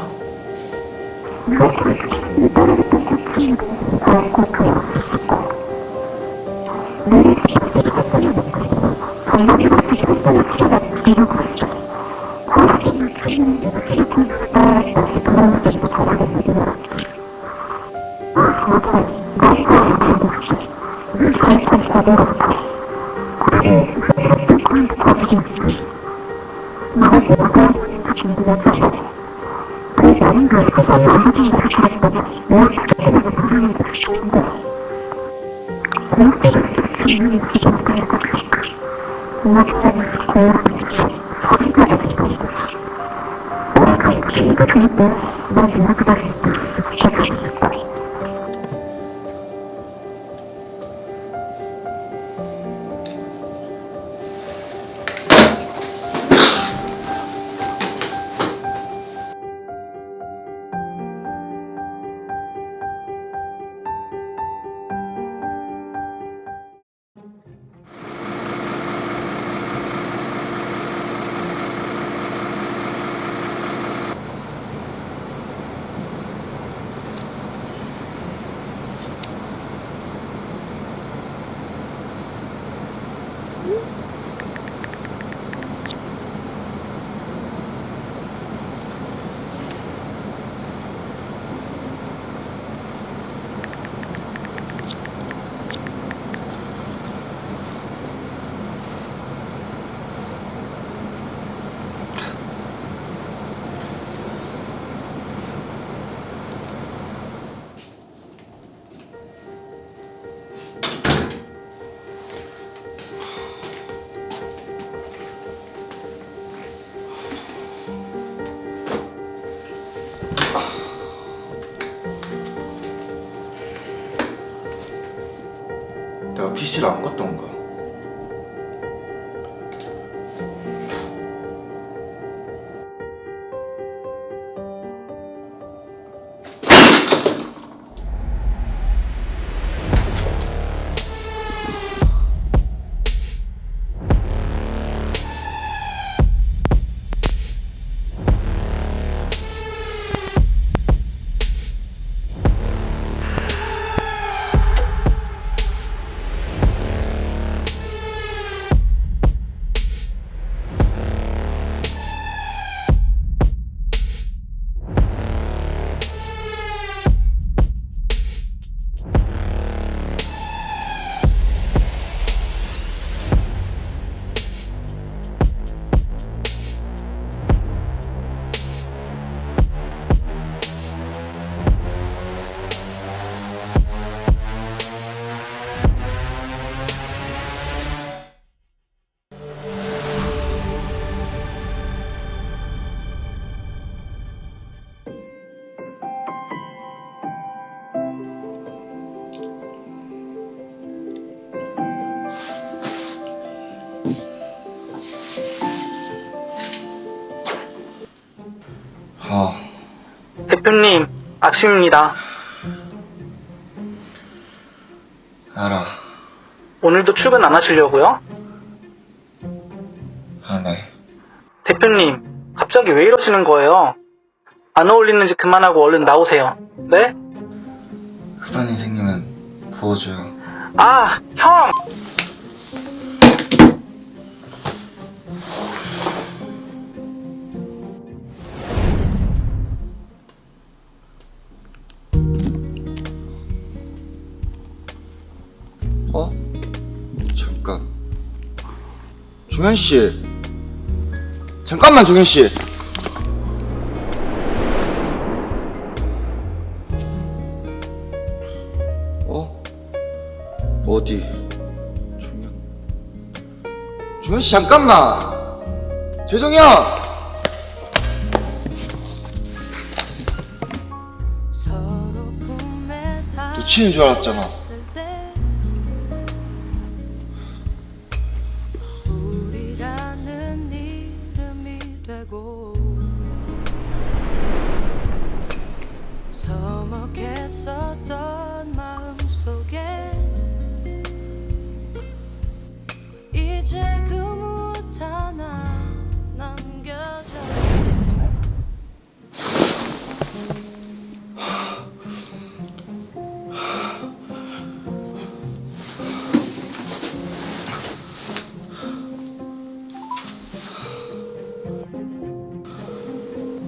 내가 PC를 안 껐던가? 대표님, 아침입니다. 알아. 오늘도 출근 안 하시려고요? 안 해. 대표님, 갑자기 왜 이러시는 거예요? 안 어울리는지 그만하고 얼른 나오세요. 네? 흡연 일 생기면 도와줘요. 아, 형! 어? 잠깐. 종현 씨. 잠깐만, 종현 씨. 어? 어디? 종현. 종현 씨, 잠깐만. 재정이 형. 놓치는 줄 알았잖아. 우리라는 이름이 되고 서먹했었던 마음속에 이제 그 무엇 하나 남겨져.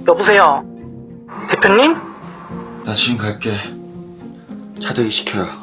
여보세요? 대표님? 나 지금 갈게. 차대기 시켜요.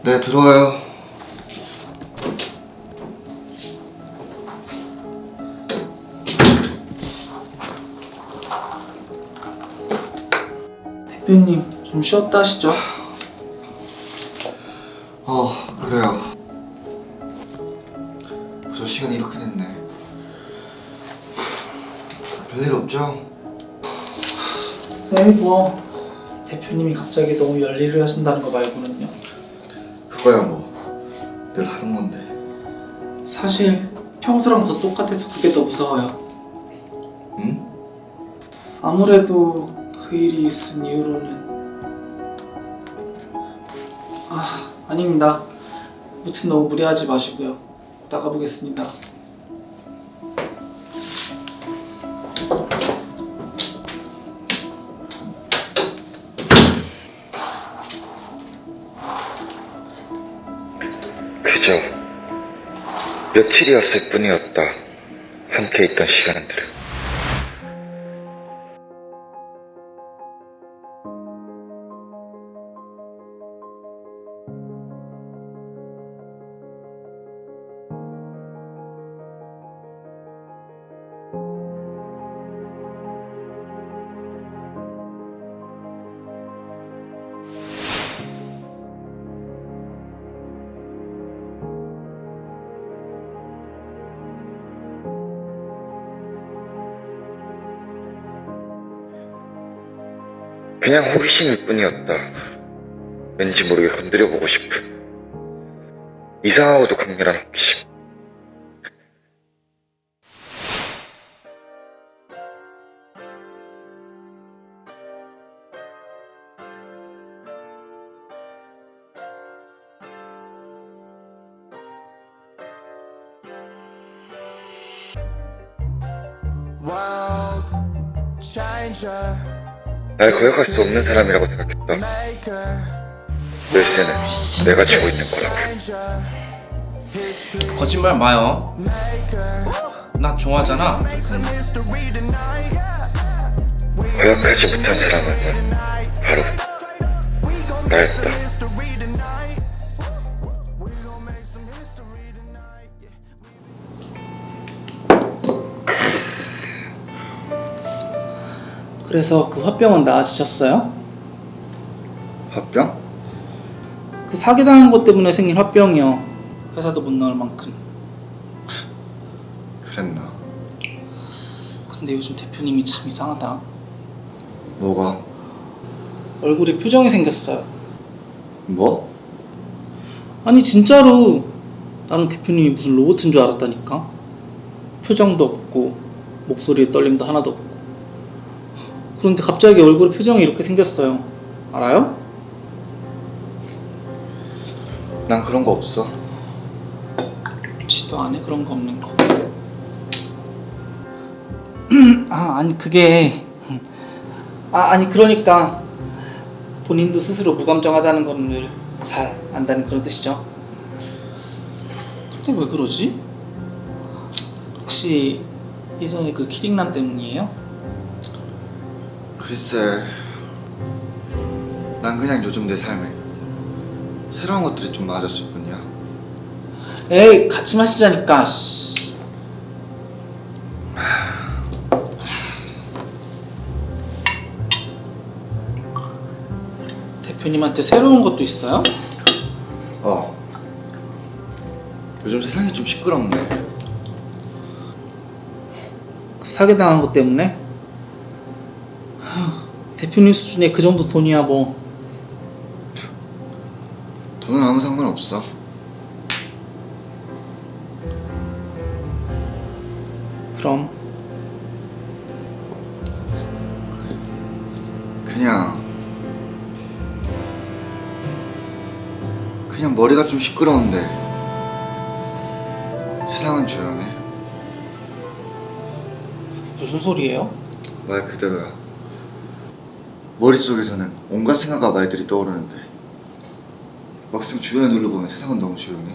네, 들어와요. 대표님 좀 쉬었다 하시죠. 그래요. 벌써 시간이 이렇게 됐네. 별일 없죠? 네, 뭐 대표님이 갑자기 너무 열일을 하신다는 거 말고는요. 그거야 뭐 늘 하던 건데. 사실 평소랑 더 똑같아서 그게 더 무서워요. 응? 아무래도 그 일이 있은 이후로는 아닙니다. 무튼 너무 무리하지 마시고요. 나가보겠습니다. 그저 며칠이었을 뿐이었다. 함께 있던 시간들은. 그냥 호기심일 뿐이었다. 왠지 모르게 건드려보고 싶은 이상하고도 강렬한 호기심. 날 거역할 수 없는 사람이라고 생각했다. 열쇠는 내가 쥐고 있는 거라고. 거짓말 마요. 나 좋아하잖아. 거역하지 못한 사람은 바로 나였다. 그래서 그 화병은 나아지셨어요? 화병? 그 사기당한 것 때문에 생긴 화병이요. 회사도 못 나올 만큼. 그랬나? 근데 요즘 대표님이 참 이상하다. 뭐가? 얼굴에 표정이 생겼어요. 뭐? 아니 진짜로 나는 대표님이 무슨 로봇인 줄 알았다니까. 표정도 없고 목소리에 떨림도 하나도 없고. 그런데 갑자기 얼굴에 표정이 이렇게 생겼어요. 알아요? 난 그런 거 없어. 지도 안 해 그런 거 없는 거. 아니 그게 아니 그러니까 본인도 스스로 무감정하다는 거를 잘 안다는 그런 뜻이죠. 근데 왜 그러지? 혹시 예전에 그 키링남 때문이에요? 글쎄, 난 그냥 요즘 내 삶에 새로운 것들이 좀 많아졌을 뿐이야. 에이 같이 마시자니까. 대표님한테 새로운 것도 있어요? 요즘 세상이 좀 시끄럽네. 그 사기당한 것 때문에? 대표님 수준에 그 정도 돈이야 뭐. 돈은 아무 상관없어. 그럼 그냥 머리가 좀 시끄러운데 세상은 조용해. 무슨 소리예요? 말 그대로야. 머릿속에서는 온갖 생각과 말들이 떠오르는데 막상 주변에 둘러보면 세상은 너무 조용해.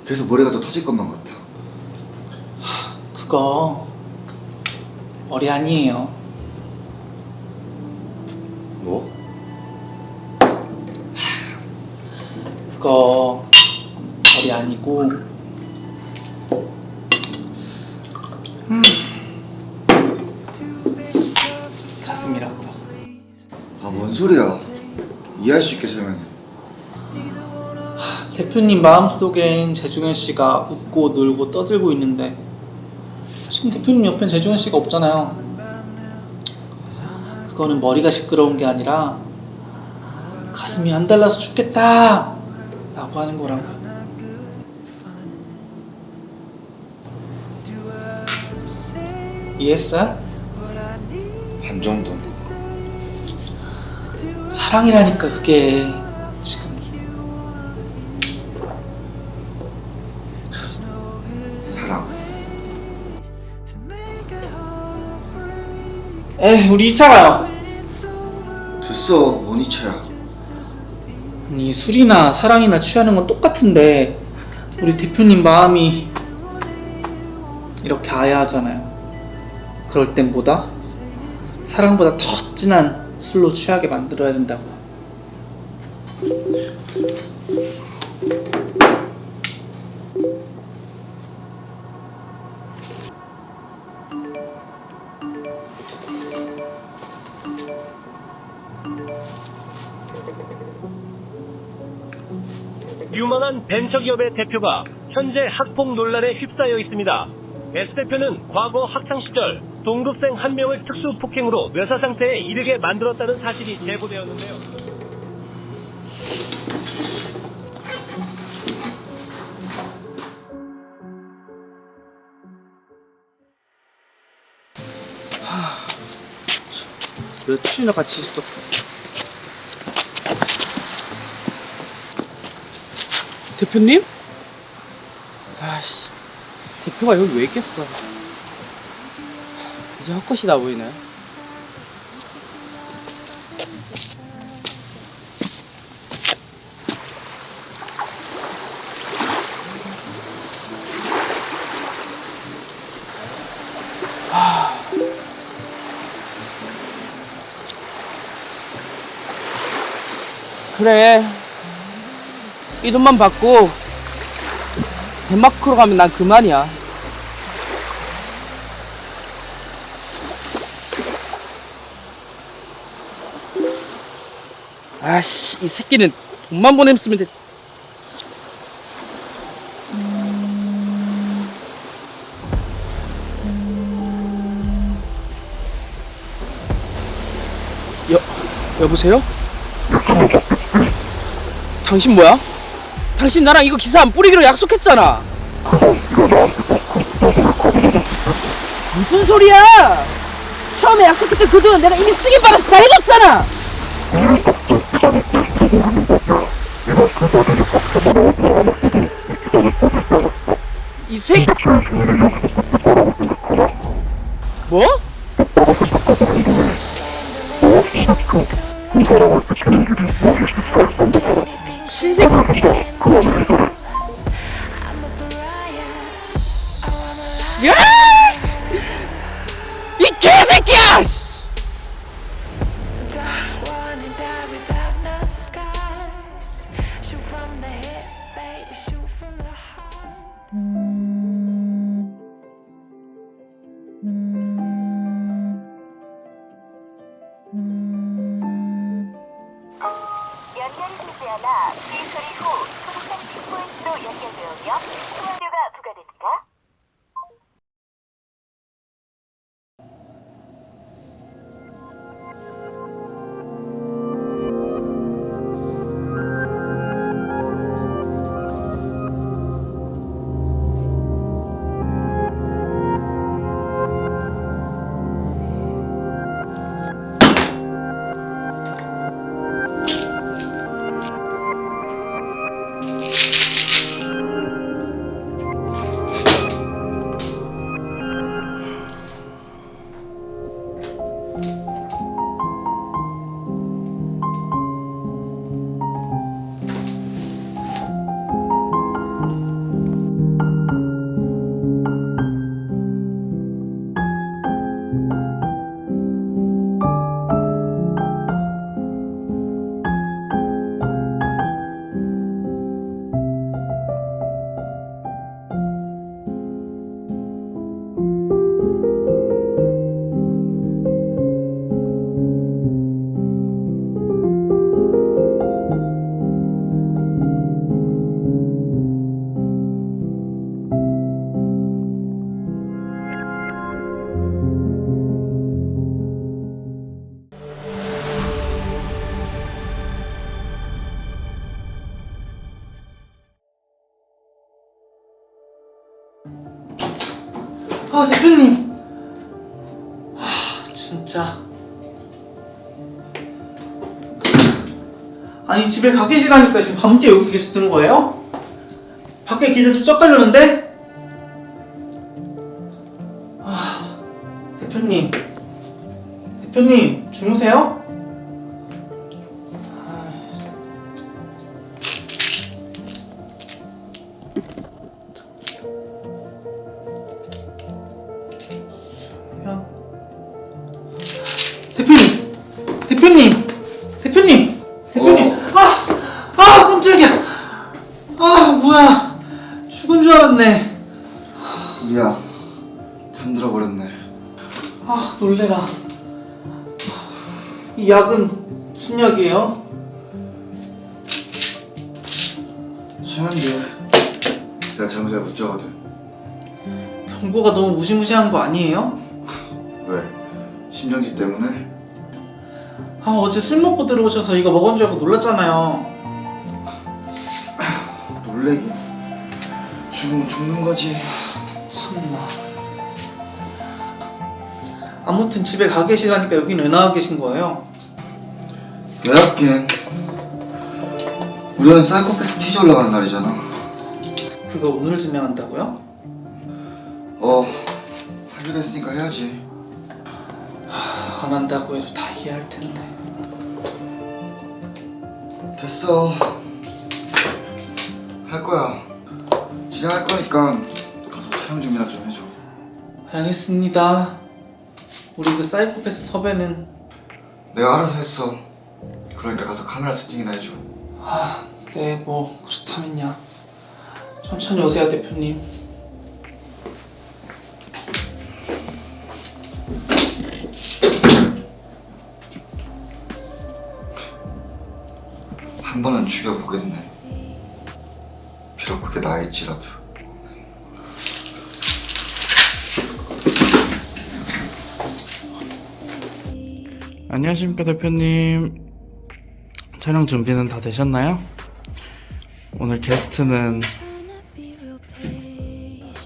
그래서 머리가 더 터질 것만 같아. 그거 머리 아니에요. 뭐? 그거 별이 아니고 가슴이라고. 아, 뭔 소리야. 이해할 수 있게 설명해. 대표님 마음속엔 재중현 씨가 웃고 놀고 떠들고 있는데 지금 대표님 옆엔 재중현 씨가 없잖아요. 그거는 머리가 시끄러운 게 아니라 가슴이 안 달라서 죽겠다 라고 하는 거라고요. 이해했어요? 반 정도. 사랑이라니까 그게 지금. 사랑. 에이 우리 2차 가요. 됐어. 뭔 이차야. 아니 술이나 사랑이나 취하는 건 똑같은데 우리 대표님 마음이 이렇게 아야하잖아요. 그럴 땐 뭐다? 사랑보다 더 진한 술로 취하게 만들어야 된다고. 유망한 벤처기업의 대표가 현재 학폭 논란에 휩싸여 있습니다. S 대표는 과거 학창시절 동급생 한 명을 특수폭행으로 뇌사 상태에 이르게 만들었다는 사실이 제보되었는데요. 며칠이나 같이 있었어. 대표님? 아이씨, 대표가 여기 왜 있겠어? 이제 헛것이 나 보이네. 그래, 이 돈만 받고 덴마크로 가면 난 그만이야. 아씨, 이 새끼는 돈만 보내면 돼. 여보세요? 당신 뭐야? 당신 나랑 이거 기사 안 뿌리기로 약속했잖아. 무슨 소리야? 처음에 약속했던 그 돈은 내가 이미 승인 받아서 다 해줬잖아. 이 새끼. 뭐? 신새끼. 야! 이 개새끼야! 연결이 되지 않아 수리 처리 후 소속된 킥포인트로 연결되오며 수화료가 부과됩니다. 아, 대표님. 진짜. 아니, 집에 가 계시라니까 지금 밤새 여기 계셨던 거예요? 밖에 기대도 쩍 깔렸는데? 대표님. 대표님, 주무세요? 대표님! 대표님! 대표님! 대표님! 깜짝이야! 뭐야! 죽은 줄 알았네. 미야, 잠들어 버렸네. 놀래라. 이 약은 무슨 약이에요? 심한데 내가 잘못해 못 자거든. 경고가 너무 무시무시한 거 아니에요? 왜? 심정지 때문에? 어제 술 먹고 들어오셔서 이거 먹은 줄 알고 놀랐잖아요. 놀래긴. 죽으면 죽는 거지. 참나. 아무튼 집에 가 계시라니까 여긴 왜 나와 계신 거예요? 왜 할게? 우리는 사이코패스 티저 올라가는 날이잖아. 그거 오늘 진행한다고요? 하기로 했으니까 해야지. 안 한다고 해도 다 이해할 텐데. 됐어. 할 거야. 진행할 거니까 가서 촬영 준비나 좀 해줘. 알겠습니다. 우리 그 사이코패스 섭외는 내가 알아서 했어. 그러니까 가서 카메라 세팅이나 해줘. 네, 뭐 그렇다면요. 천천히 오세요, 대표님. 한 번은 죽여보겠네. 비록 그게 나일지라도. 안녕하십니까 대표님. 촬영 준비는 다 되셨나요? 오늘 게스트는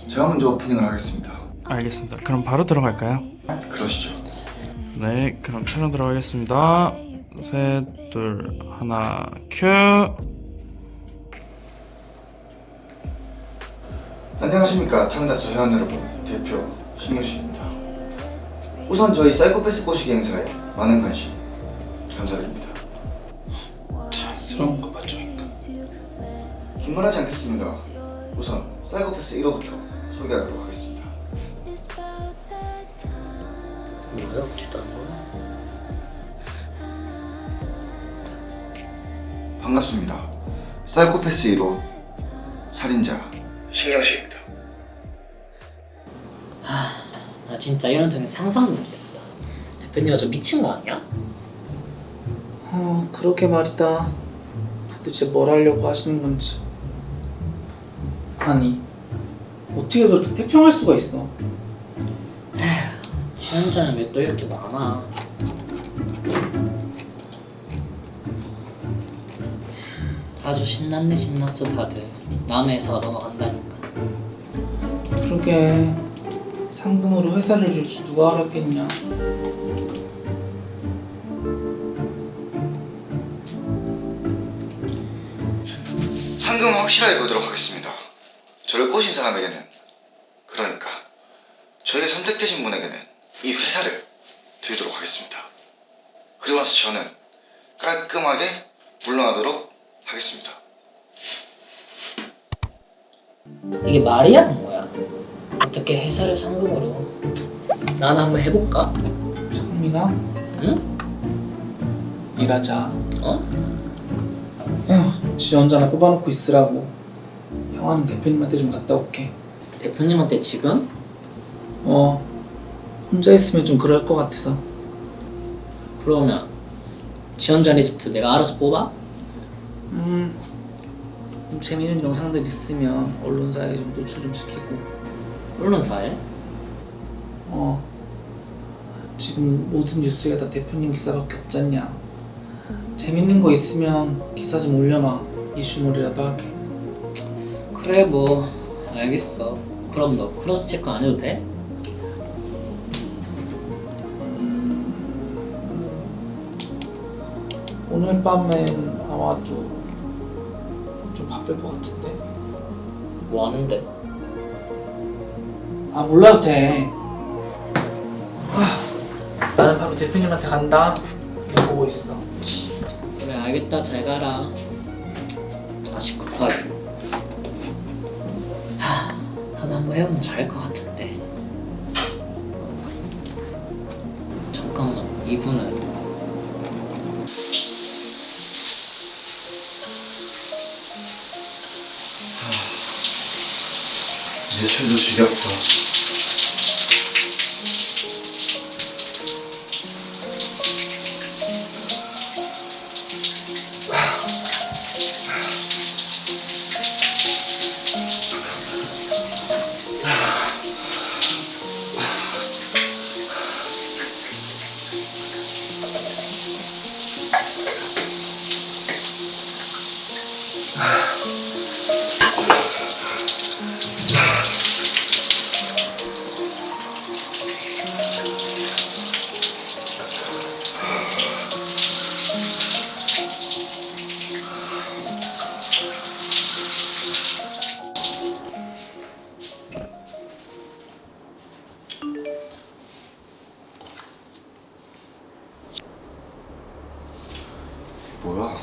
제가 먼저 오프닝을 하겠습니다. 알겠습니다. 그럼 바로 들어갈까요? 그러시죠. 네, 그럼 촬영 들어가겠습니다. 셋, 둘, 하나, 큐. 안녕하십니까 타면다스 회원 여러분, 대표 신경식입니다. 우선 저희 사이코패스 꼬시기 행사에 많은 관심 감사드립니다. 자연스러운 거 맞죠? 긴말하지 않겠습니다. 우선 사이코패스 1호부터 소개하도록 하겠습니다. 뭐야? 어디다 한 거야? 반갑습니다. 사이코패스 1호 살인자 신경식입니다. 나 진짜 이런 적은 상상도 못했다. 대표님 저 미친 거 아니야? 그러게 말이다. 도대체 뭘 하려고 하시는 건지. 아니, 어떻게 그렇게 태평할 수가 있어? 지원자는 왜 또 이렇게 많아? 아주 신났어 다들. 남의 회사가 넘어간다니까. 그러게, 상금으로 회사를 줄 줄 누가 알았겠냐. 상금은 확실하게 보도록 하겠습니다. 저를 꼬신 사람에게는, 그러니까 저에게 선택되신 분에게는 이 회사를 드리도록 하겠습니다. 그리고 나서 저는 깔끔하게 물러나도록 하겠습니다. 이게 말이 하는 거야? 어떻게 회사를 상금으로? 나는 한번 해볼까? 창민아? 응? 일하자. 어? 지원자 하나 뽑아놓고 있으라고. 형아는 대표님한테 좀 갔다 올게. 대표님한테 지금? 혼자 있으면 좀 그럴 것 같아서. 그러면 지원자 리스트 내가 알아서 뽑아? 좀 재미있는 영상들 있으면 언론사에 좀 노출 좀 시키고. 언론사에? 지금 모든 뉴스에 다 대표님 기사밖에 없잖냐. 재밌는 거 있으면 기사 좀 올려놔. 이슈몰이라도 하게. 그래 뭐 알겠어. 그럼 너 크로스 체크 안 해도 돼? 오늘 밤엔 아마도 좀 바쁠 것 같은데. 뭐 하는데? 아 몰라도 돼. 나는 바로 대표님한테 간다. 이거 보고 있어. 그래 알겠다 잘 가라. 자식 급하게. 나도 한번 해보면 잘할 것 같은데. 잠깐만 이분은 예술도 지겹고 뭐야?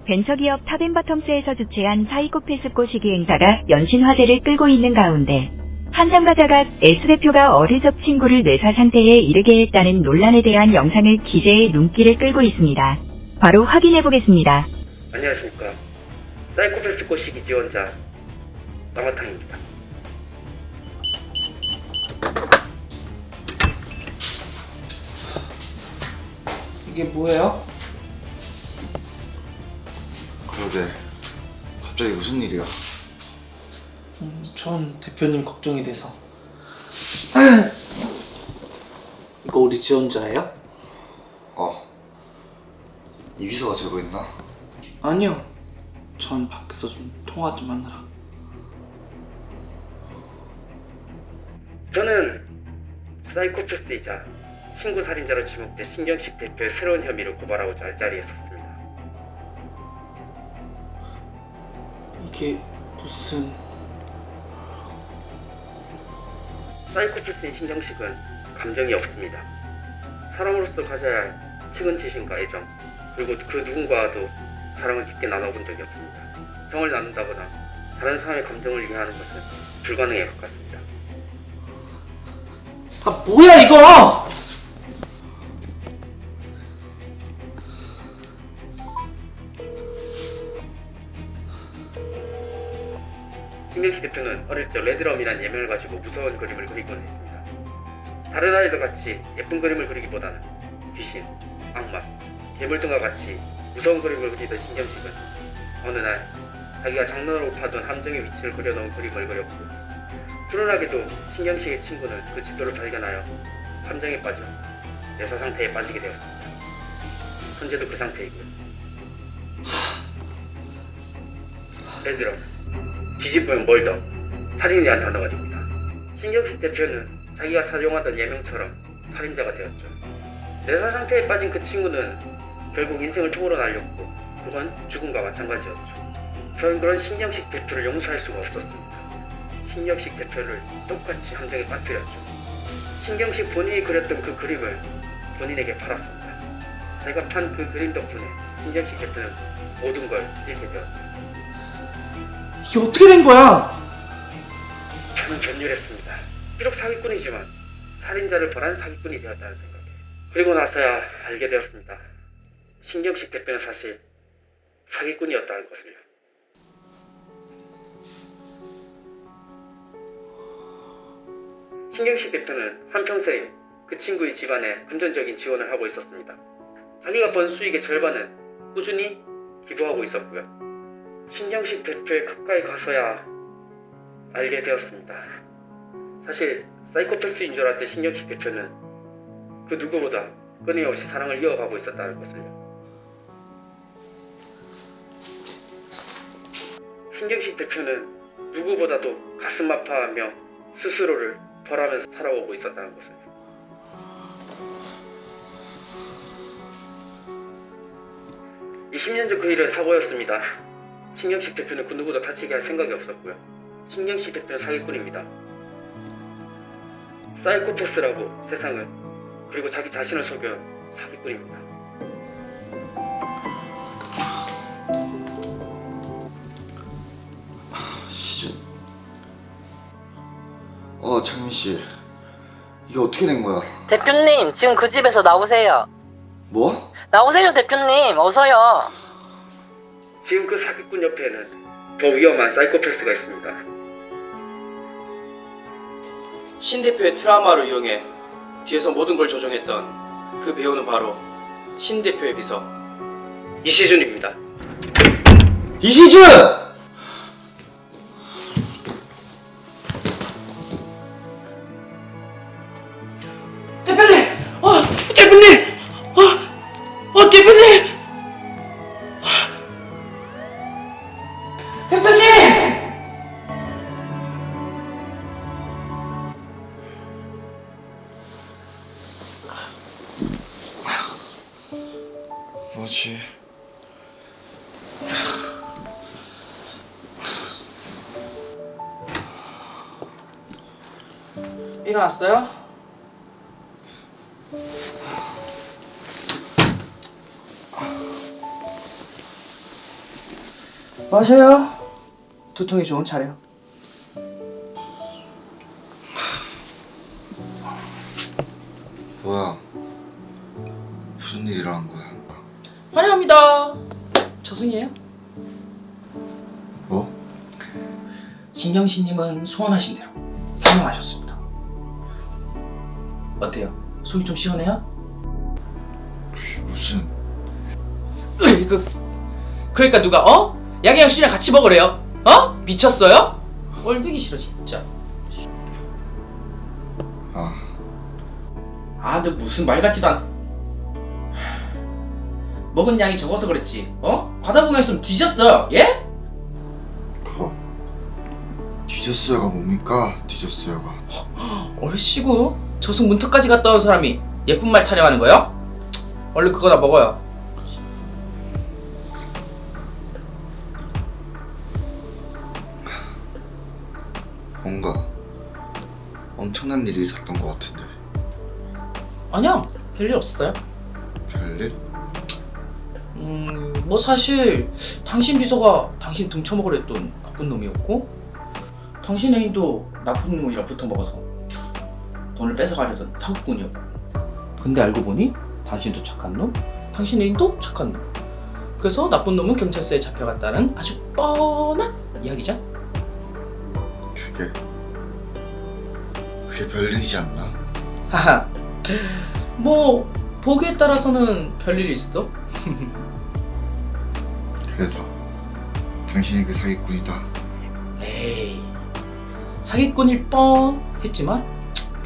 벤처기업 탑앤바텀스에서 주최한 사이코패스 꼬시기 행사가 연신 화제를 끌고 있는 가운데 한 참가자가 S대표가 어릴 적 친구를 뇌사 상태에 이르게 했다는 논란에 대한 영상을 기재의 눈길을 끌고 있습니다. 바로 확인해보겠습니다. 안녕하십니까. 사이코패스 꼬시기 지원자 쌍화탕입니다. 이게 뭐예요? 그러게 갑자기 무슨 일이야? 전 대표님 걱정이 돼서. 이거 우리 지원자예요? 이 비서가 제보했나? 아니요. 전 밖에서 좀 통화 좀 하느라. 저는 사이코패스이자 친구 살인자로 지목된 신경식 대표의 새로운 혐의를 고발하고자 이 자리에 섰습니다. 이게 무슨... 사이코패스인 신경식은 감정이 없습니다. 사람으로서 가져야 할 측은지심과 애정, 그리고 그 누군가와도 사랑을 깊게 나눠본 적이 없습니다. 정을 나눈다거나 다른 사람의 감정을 이해하는 것은 불가능에 가깝습니다. 아 뭐야 이거! 신경식 대표는 어릴 적 레드럼이라는 예명을 가지고 무서운 그림을 그리곤 했습니다. 다른 아이들 같이 예쁜 그림을 그리기보다는 귀신, 악마, 괴물 등과 같이 무서운 그림을 그리던 신경식은 어느 날 자기가 장난으로 파던 함정의 위치를 그려놓은 그림을 그렸고, 불운하게도 신경식의 친구는 그 지도를 발견하여 함정에 빠져 뇌사 상태에 빠지게 되었습니다. 현재도 그 상태이고요. 레드럼, 뒤집으면 멀더, 살인이라는 단어가 됩니다. 신경식 대표는 자기가 사용하던 예명처럼 살인자가 되었죠. 뇌사 상태에 빠진 그 친구는 결국 인생을 통으로 날렸고 그건 죽음과 마찬가지였죠. 저는 그런 신경식 대표를 용서할 수가 없었습니다. 신경식 대표를 똑같이 함정에 빠뜨렸죠. 신경식 본인이 그렸던 그 그림을 본인에게 팔았습니다. 제가 판 그 그림 덕분에 신경식 대표는 모든 걸 잃게 되었죠. 이게 어떻게 된 거야? 저는 전율했습니다. 비록 사기꾼이지만 살인자를 벌한 사기꾼이 되었다는 생각에. 그리고 나서야 알게 되었습니다. 신경식 대표는 사실 사기꾼이었다는 것을요. 신경식 대표는 한평생 그 친구의 집안에 금전적인 지원을 하고 있었습니다. 자기가 번 수익의 절반은 꾸준히 기부하고 있었고요. 신경식 대표에 가까이 가서야 알게 되었습니다. 사실 사이코패스인 줄 알았던 신경식 대표는 그 누구보다 끊임없이 사랑을 이어가고 있었다는 것을요. 신경식 대표는 누구보다도 가슴 아파하며 스스로를 벌하면서 살아오고 있었다는 것을. 이 10년 전 그 일은 사고였습니다. 신경식 대표는 그 누구도 다치게 할 생각이 없었고요. 신경식 대표는 사기꾼입니다. 사이코패스라고 세상을, 그리고 자기 자신을 속여 사기꾼입니다. 시준. 창민씨. 이게 어떻게 된 거야? 대표님, 지금 그 집에서 나오세요. 뭐? 나오세요, 대표님. 어서요. 지금 그 사기꾼 옆에는 더 위험한 사이코패스가 있습니다. 신 대표의 트라우마를 이용해 뒤에서 모든 걸 조종했던 그 배우는 바로 신 대표의 비서 이시준입니다. 이시준! 대표님! 대표님! 대표님! 대표님! 뭐지? 일어났어요? 마셔요. 두통이 좋은 차래요. 뭐야? 무슨 일 일어난 거야? 환영합니다. 저승이에요? 뭐? 신경씨님은 소원하신 대로 사망하셨습니다. 어때요? 속이 좀 시원해요? 무슨? 그러니까 누가 양이랑 술이랑 같이 먹으래요? 미쳤어요? 꼴보기 싫어 진짜. 근데 무슨 말 같지도 않. 먹은 양이 적어서 그랬지. 과다 복용했으면 뒤졌어요. 예? 뒤졌어요가 뭡니까? 뒤졌어요가. 얼씨구 저승 문턱까지 갔다 온 사람이 예쁜 말 타령하는 거요? 얼른 그거나 먹어요. 뭔가 엄청난 일이 있었던 것 같은데. 아니야, 별일 없었어요. 별일? 뭐 사실 당신 비서가 당신 등쳐먹으랬던 나쁜 놈이었고, 당신 애인도 나쁜 놈이랑 붙어먹어서 돈을 뺏어가려던 사기꾼이었고, 근데 알고 보니 당신도 착한 놈, 당신 애인도 착한 놈. 그래서 나쁜 놈은 경찰서에 잡혀갔다는 아주 뻔한 이야기죠. 그게 별일이지 않나? 하하. 뭐 보기에 따라서는 별일일 수도. 그래서 당신이 그 사기꾼이다. 에이, 사기꾼일 뻔 했지만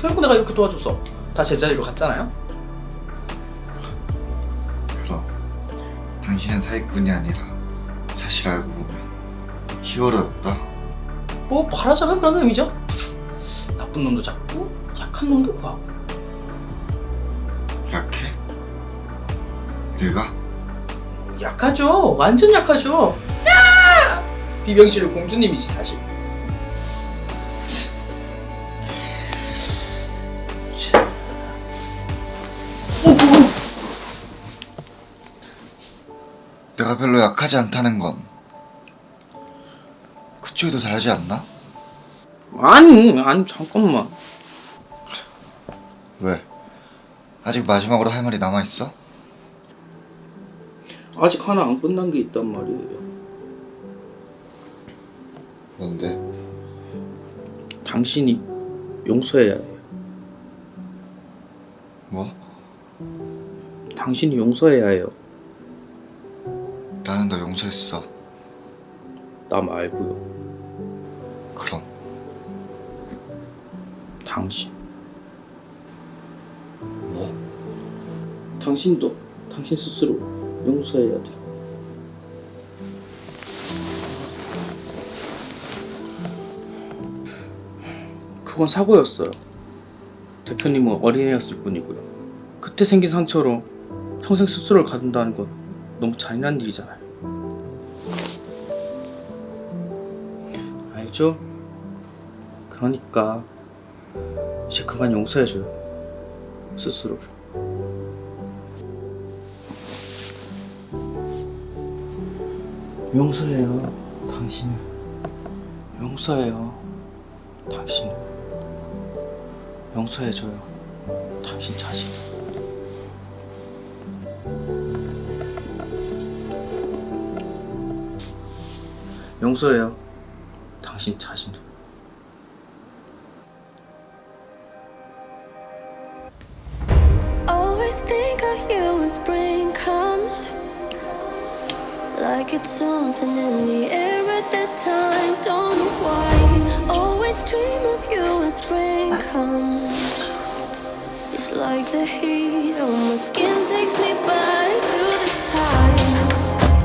결국 내가 이렇게 도와줘서 다 제자리로 갔잖아요. 그럼 당신은 사기꾼이 아니라 사실 알고 보면 히어로였다. 뭐 말하자면 그런 의미죠. 나쁜 놈도 잡고 약한 놈도 구하고. 약해? 내가? 약하죠. 완전 약하죠. 야! 비병실의 공주님이지 사실. 내가 별로 약하지 않다는 건 그쪽이 더 잘하지 않나? 아니 잠깐만. 왜? 아직 마지막으로 할 말이 남아있어? 아직 하나 안 끝난 게 있단 말이에요. 뭔데? 당신이 용서해야 해요. 뭐? 당신이 용서해야 해요. 나는 너 용서했어. 나 말고요. 그럼 당신. 뭐? 당신도 당신 스스로 용서해야 돼. 그건 사고였어요. 대표님은 어린애였을 뿐이고요. 그때 생긴 상처로 평생 스스로를 가둔다는 건 너무 잔인한 일이잖아요. 알죠? 그러니까 이제 그만 용서해줘요. 스스로를. 용서해요. 당신을. 용서해요. 당신을. 용서해줘요. 당신 자신. 용서해요. 당신 자신을. Always think of you when spring comes, like it's something in the air at that time. Don't know why. Always dream of you when spring comes. It's like the heat on my skin takes me back to the time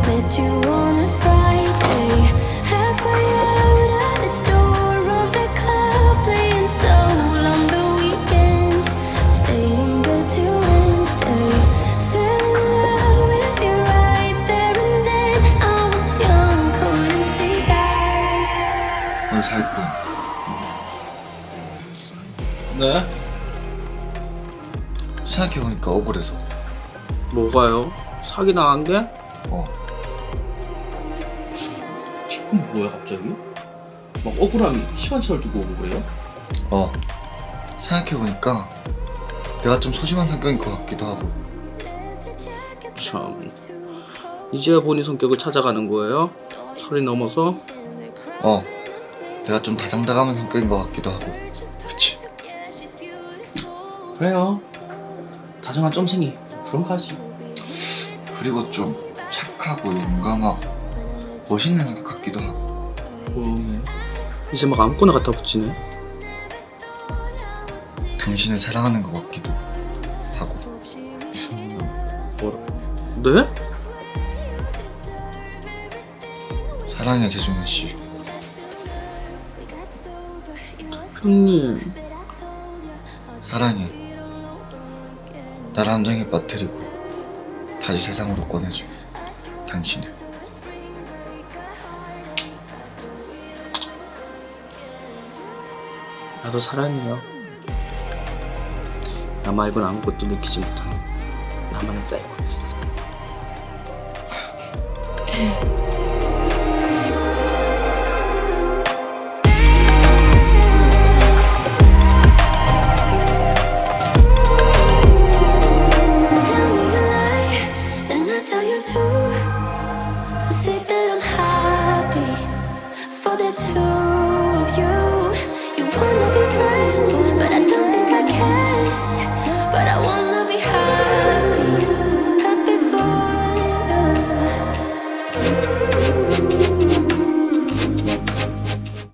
met you on a Friday, halfway out at the door of the club, playing soul on the weekends. Stayed in bed till Wednesday. Fell in love with you right there and then. I was young, couldn't see that. 오늘 사기꾼. 네? 생각해보니까 억울해서. 뭐가요? 사기 당한 게? 지금 뭐야 갑자기? 막 억울함이 시간차를 두고 오고 그래요? 생각해보니까 내가 좀 소심한 성격인 것 같기도 하고. 참, 이제야 본인 성격을 찾아가는 거예요? 서리 넘어서? 내가 좀 다정다감한 성격인 것 같기도 하고. 그치? 그래요. 다정한 쫌생이 그런 거 하지. 그리고 좀 착하고 용감하고 멋있는 성격 같기도 하고. 이제 막 아무거나 갖다 붙이네. 당신을 사랑하는 것 같기도 하고. 뭐라? 네? 사랑해 재종현 씨. 형님. 사랑해. 날 함정에 빠뜨리고 다시 세상으로 꺼내줘. 당신을. 나도 사랑해요. 나 말고는 아무것도 느끼지 못하는 나만의 사이코패스. Tell you too. I say that I'm happy for the two